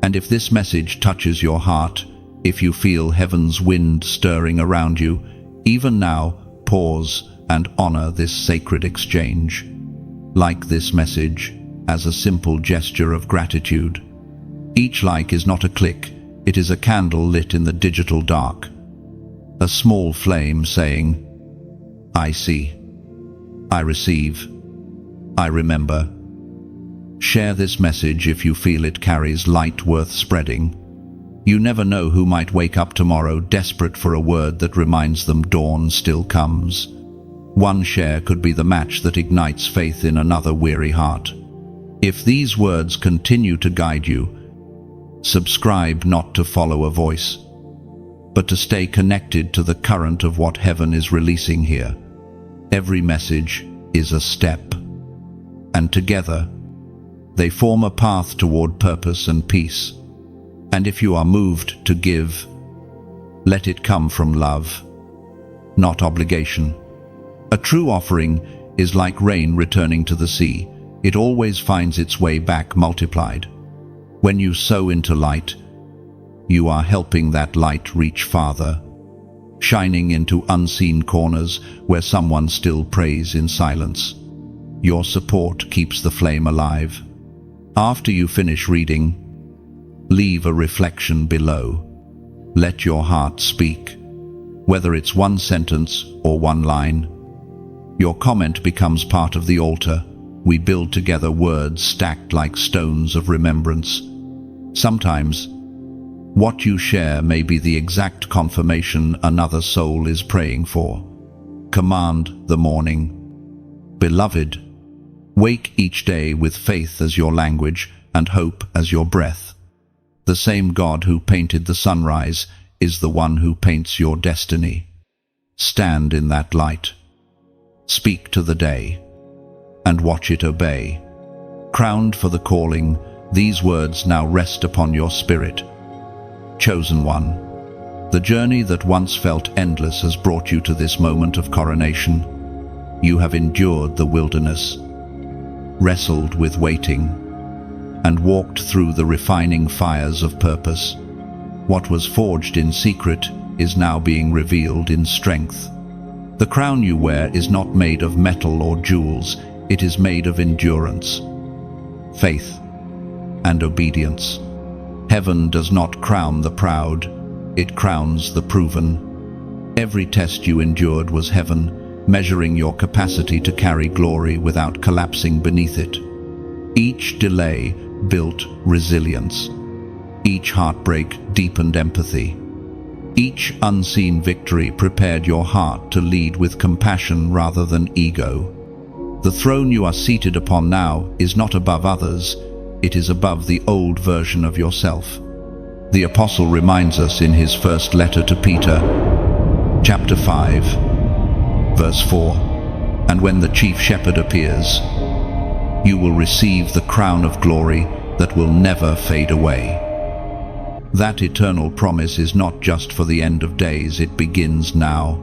And if this message touches your heart, if you feel heaven's wind stirring around you, even now, pause and honor this sacred exchange. Like this message as a simple gesture of gratitude. Each like is not a click, it is a candle lit in the digital dark. A small flame saying, "I see, I receive, I remember." Share this message if you feel it carries light worth spreading. You never know who might wake up tomorrow desperate for a word that reminds them dawn still comes. One share could be the match that ignites faith in another weary heart. If these words continue to guide you, subscribe not to follow a voice, but to stay connected to the current of what heaven is releasing here. Every message is a step, and together they form a path toward purpose and peace. And if you are moved to give, let it come from love, not obligation. A true offering is like rain returning to the sea. It always finds its way back multiplied. When you sow into light, you are helping that light reach farther, shining into unseen corners where someone still prays in silence. Your support keeps the flame alive. After you finish reading, leave a reflection below. Let your heart speak. Whether it's one sentence or one line, your comment becomes part of the altar, we build together words stacked like stones of remembrance. Sometimes, what you share may be the exact confirmation another soul is praying for. Command the morning. Beloved, wake each day with faith as your language and hope as your breath. The same God who painted the sunrise is the one who paints your destiny. Stand in that light. Speak to the day, and watch it obey. Crowned for the calling, these words now rest upon your spirit. Chosen one, the journey that once felt endless has brought you to this moment of coronation. You have endured the wilderness, wrestled with waiting, and walked through the refining fires of purpose. What was forged in secret is now being revealed in strength. The crown you wear is not made of metal or jewels, it is made of endurance, faith, and obedience. Heaven does not crown the proud, it crowns the proven. Every test you endured was heaven, measuring your capacity to carry glory without collapsing beneath it. Each delay built resilience. Each heartbreak deepened empathy. Each unseen victory prepared your heart to lead with compassion rather than ego. The throne you are seated upon now is not above others, it is above the old version of yourself. The Apostle reminds us in his first letter to Peter, chapter 5, verse 4, "And when the chief shepherd appears, you will receive the crown of glory that will never fade away." That eternal promise is not just for the end of days, it begins now.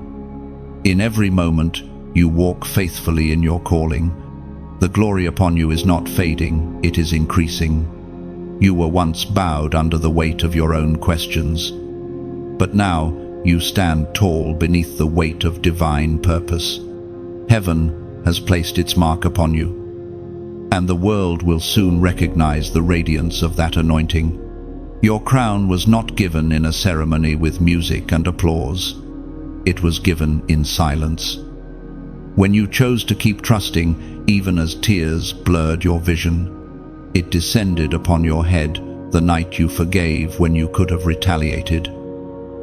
In every moment, you walk faithfully in your calling. The glory upon you is not fading, it is increasing. You were once bowed under the weight of your own questions, but now you stand tall beneath the weight of divine purpose. Heaven has placed its mark upon you, and the world will soon recognize the radiance of that anointing. Your crown was not given in a ceremony with music and applause. It was given in silence. When you chose to keep trusting, even as tears blurred your vision, it descended upon your head the night you forgave when you could have retaliated.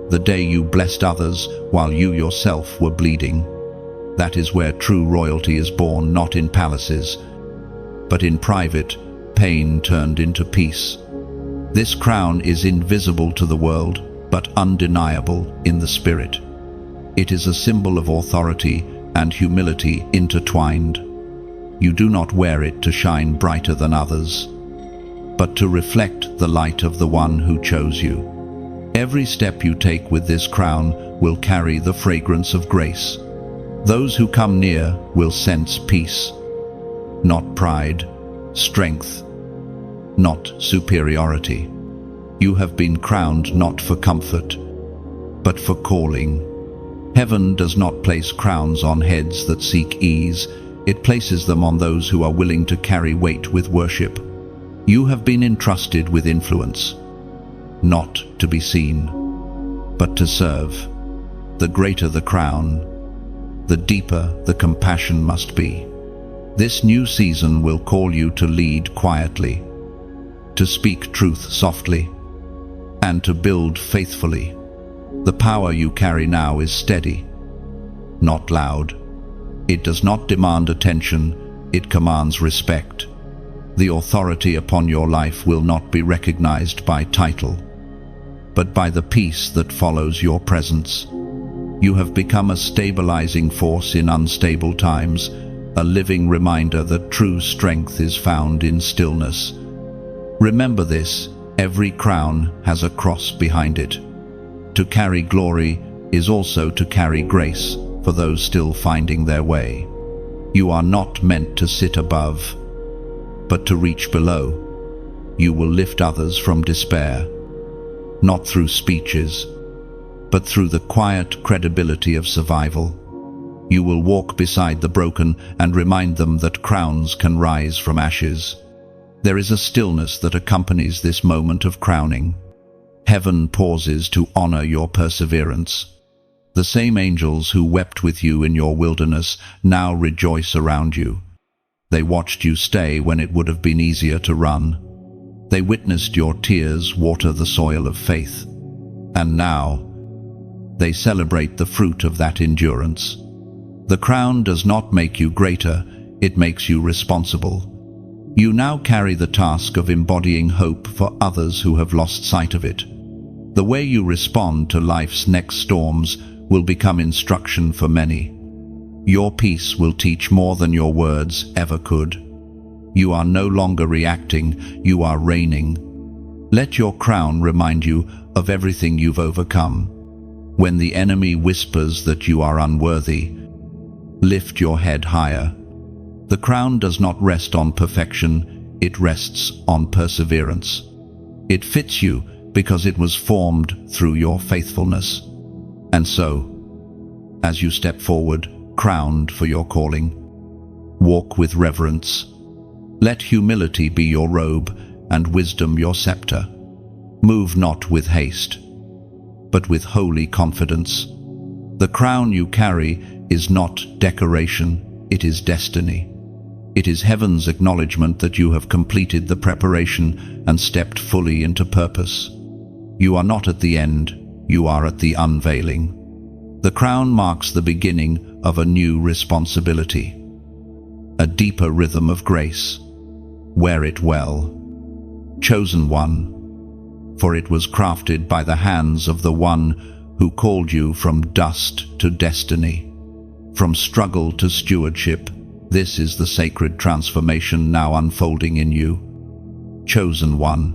The day you blessed others while you yourself were bleeding. That is where true royalty is born, not in palaces, but in private pain turned into peace. This crown is invisible to the world, but undeniable in the spirit. It is a symbol of authority and humility intertwined. You do not wear it to shine brighter than others, but to reflect the light of the one who chose you. Every step you take with this crown will carry the fragrance of grace. Those who come near will sense peace, not pride, strength, not superiority. You have been crowned not for comfort, but for calling. Heaven does not place crowns on heads that seek ease, it places them on those who are willing to carry weight with worship. You have been entrusted with influence, not to be seen, but to serve. The greater the crown, the deeper the compassion must be. This new season will call you to lead quietly, to speak truth softly, and to build faithfully. The power you carry now is steady, not loud. It does not demand attention, it commands respect. The authority upon your life will not be recognized by title, but by the peace that follows your presence. You have become a stabilizing force in unstable times, a living reminder that true strength is found in stillness. Remember this, every crown has a cross behind it. To carry glory is also to carry grace for those still finding their way. You are not meant to sit above, but to reach below. You will lift others from despair, not through speeches, but through the quiet credibility of survival. You will walk beside the broken and remind them that crowns can rise from ashes. There is a stillness that accompanies this moment of crowning. Heaven pauses to honor your perseverance. The same angels who wept with you in your wilderness now rejoice around you. They watched you stay when it would have been easier to run. They witnessed your tears water the soil of faith. And now, they celebrate the fruit of that endurance. The crown does not make you greater, it makes you responsible. You now carry the task of embodying hope for others who have lost sight of it. The way you respond to life's next storms will become instruction for many. Your peace will teach more than your words ever could. You are no longer reacting, you are reigning. Let your crown remind you of everything you've overcome. When the enemy whispers that you are unworthy, lift your head higher. The crown does not rest on perfection, it rests on perseverance. It fits you because it was formed through your faithfulness. And so, as you step forward, crowned for your calling, walk with reverence. Let humility be your robe and wisdom your scepter. Move not with haste, but with holy confidence. The crown you carry is not decoration, it is destiny. It is heaven's acknowledgement that you have completed the preparation and stepped fully into purpose. You are not at the end, you are at the unveiling. The crown marks the beginning of a new responsibility, a deeper rhythm of grace. Wear it well. Chosen one, for it was crafted by the hands of the one who called you from dust to destiny, from struggle to stewardship. This is the sacred transformation now unfolding in you. Chosen one,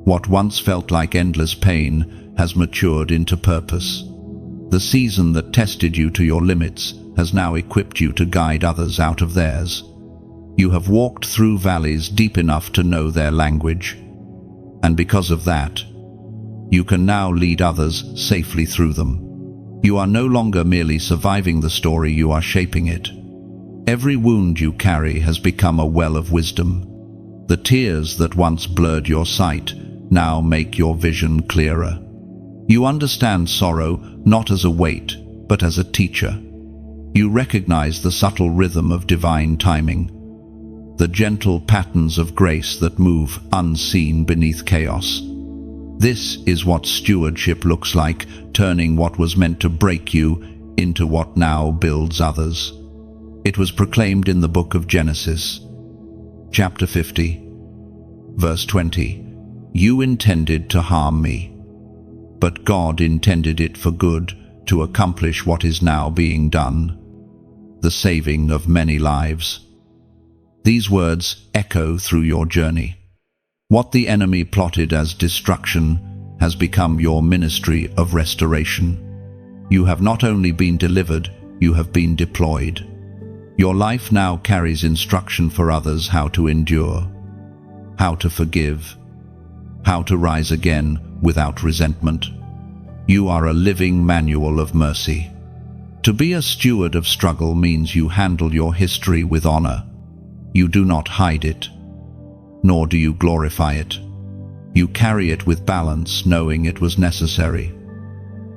what once felt like endless pain has matured into purpose. The season that tested you to your limits has now equipped you to guide others out of theirs. You have walked through valleys deep enough to know their language, and because of that, you can now lead others safely through them. You are no longer merely surviving the story, you are shaping it. Every wound you carry has become a well of wisdom. The tears that once blurred your sight now make your vision clearer. You understand sorrow not as a weight, but as a teacher. You recognize the subtle rhythm of divine timing, the gentle patterns of grace that move unseen beneath chaos. This is what stewardship looks like, turning what was meant to break you into what now builds others. It was proclaimed in the book of Genesis, chapter 50, verse 20. You intended to harm me, but God intended it for good, to accomplish what is now being done, the saving of many lives. These words echo through your journey. What the enemy plotted as destruction has become your ministry of restoration. You have not only been delivered, you have been deployed. Your life now carries instruction for others how to endure, how to forgive, how to rise again without resentment. You are a living manual of mercy. To be a steward of struggle means you handle your history with honor. You do not hide it, nor do you glorify it. You carry it with balance, knowing it was necessary,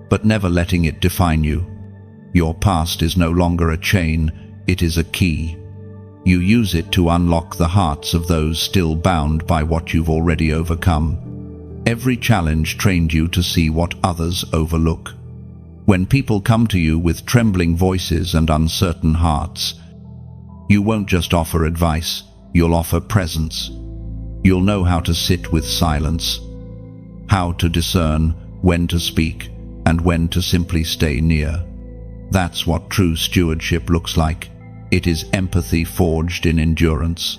but never letting it define you. Your past is no longer a chain, it is a key. You use it to unlock the hearts of those still bound by what you've already overcome. Every challenge trained you to see what others overlook. When people come to you with trembling voices and uncertain hearts, you won't just offer advice, you'll offer presence. You'll know how to sit with silence, how to discern when to speak and when to simply stay near. That's what true stewardship looks like. It is empathy forged in endurance.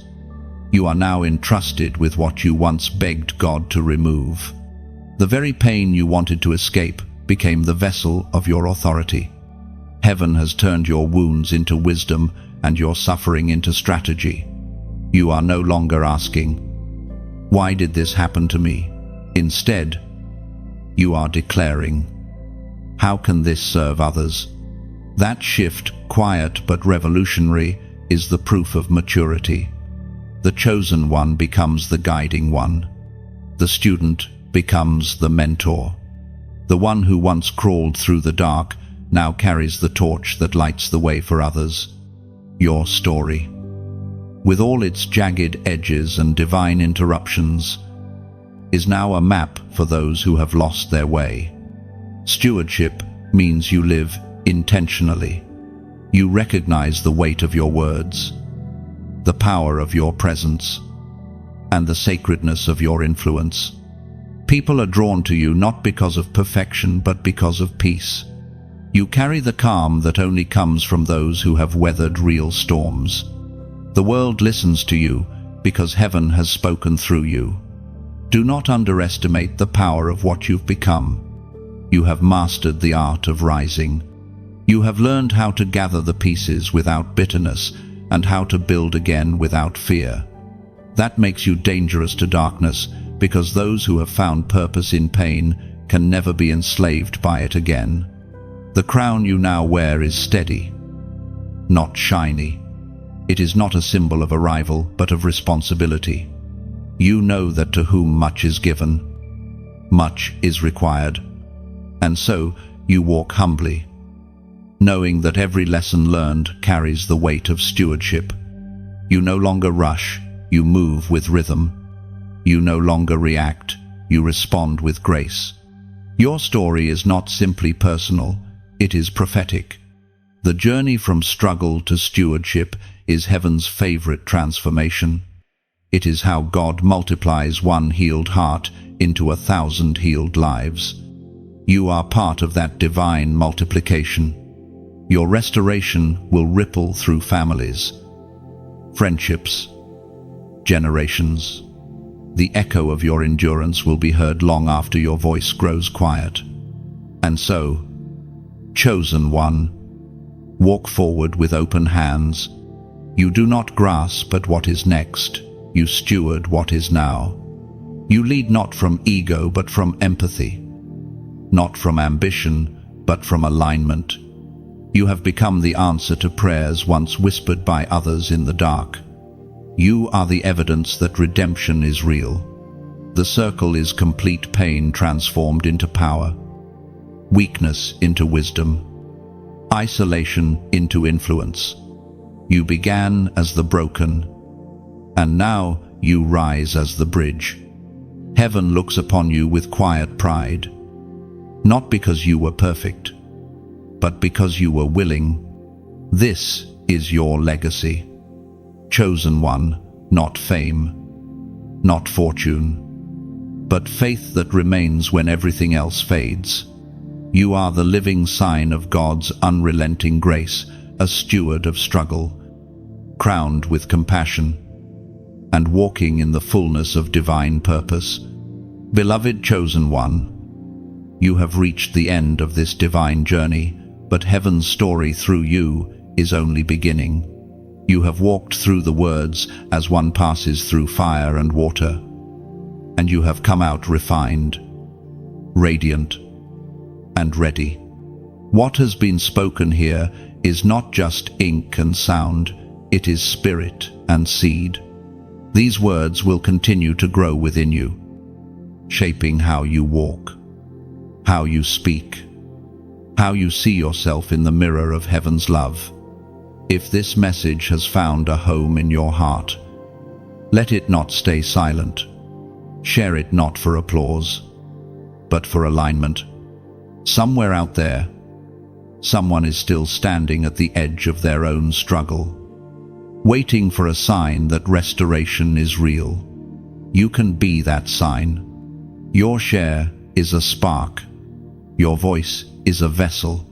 You are now entrusted with what you once begged God to remove. The very pain you wanted to escape became the vessel of your authority. Heaven has turned your wounds into wisdom and your suffering into strategy. You are no longer asking, "Why did this happen to me?" Instead, you are declaring, "How can this serve others?" That shift, quiet but revolutionary, is the proof of maturity. The chosen one becomes the guiding one. The student becomes the mentor. The one who once crawled through the dark now carries the torch that lights the way for others. Your story, with all its jagged edges and divine interruptions, is now a map for those who have lost their way. Stewardship means you live intentionally. You recognize the weight of your words, the power of your presence, and the sacredness of your influence. People are drawn to you not because of perfection, but because of peace. You carry the calm that only comes from those who have weathered real storms. The world listens to you because heaven has spoken through you. Do not underestimate the power of what you've become. You have mastered the art of rising. You have learned how to gather the pieces without bitterness and how to build again without fear. That makes you dangerous to darkness, because those who have found purpose in pain can never be enslaved by it again. The crown you now wear is steady, not shiny. It is not a symbol of arrival, but of responsibility. You know that to whom much is given, much is required. And so you walk humbly, knowing that every lesson learned carries the weight of stewardship. You no longer rush, you move with rhythm. You no longer react, you respond with grace. Your story is not simply personal, it is prophetic. The journey from struggle to stewardship is heaven's favorite transformation. It is how God multiplies one healed heart into 1,000 healed lives. You are part of that divine multiplication. Your restoration will ripple through families, friendships, generations. The echo of your endurance will be heard long after your voice grows quiet. And so, chosen one, walk forward with open hands. You do not grasp at what is next, you steward what is now. You lead not from ego but from empathy, not from ambition but from alignment. You have become the answer to prayers once whispered by others in the dark. You are the evidence that redemption is real. The circle is complete pain transformed into power, weakness into wisdom, isolation into influence. You began as the broken, and now you rise as the bridge. Heaven looks upon you with quiet pride, not because you were perfect, but because you were willing. This is your legacy. Chosen one, not fame, not fortune, but faith that remains when everything else fades. You are the living sign of God's unrelenting grace, a steward of struggle, crowned with compassion, and walking in the fullness of divine purpose. Beloved chosen one, you have reached the end of this divine journey, but heaven's story through you is only beginning. You have walked through the words as one passes through fire and water, and you have come out refined, radiant, and ready. What has been spoken here is not just ink and sound, it is spirit and seed. These words will continue to grow within you, shaping how you walk, how you speak, how you see yourself in the mirror of heaven's love. If this message has found a home in your heart, let it not stay silent. Share it not for applause, but for alignment. Somewhere out there, someone is still standing at the edge of their own struggle, waiting for a sign that restoration is real. You can be that sign. Your share is a spark. Your voice is a vessel.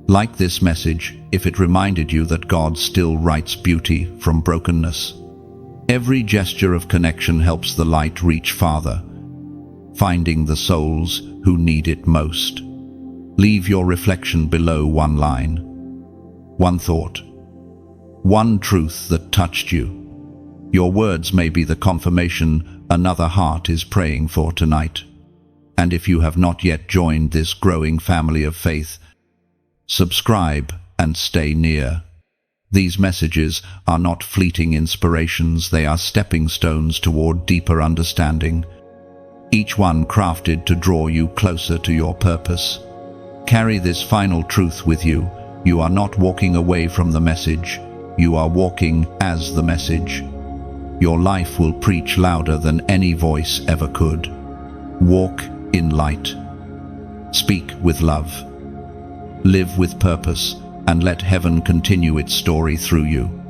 Like this message, if it reminded you that God still writes beauty from brokenness. Every gesture of connection helps the light reach farther, finding the souls who need it most. Leave your reflection below one line, one thought, one truth that touched you. Your words may be the confirmation another heart is praying for tonight. And if you have not yet joined this growing family of faith, subscribe and stay near. These messages are not fleeting inspirations, they are stepping stones toward deeper understanding, each one crafted to draw you closer to your purpose. Carry this final truth with you. You are not walking away from the message, you are walking as the message. Your life will preach louder than any voice ever could. Walk in light. Speak with love. Live with purpose, and let heaven continue its story through you.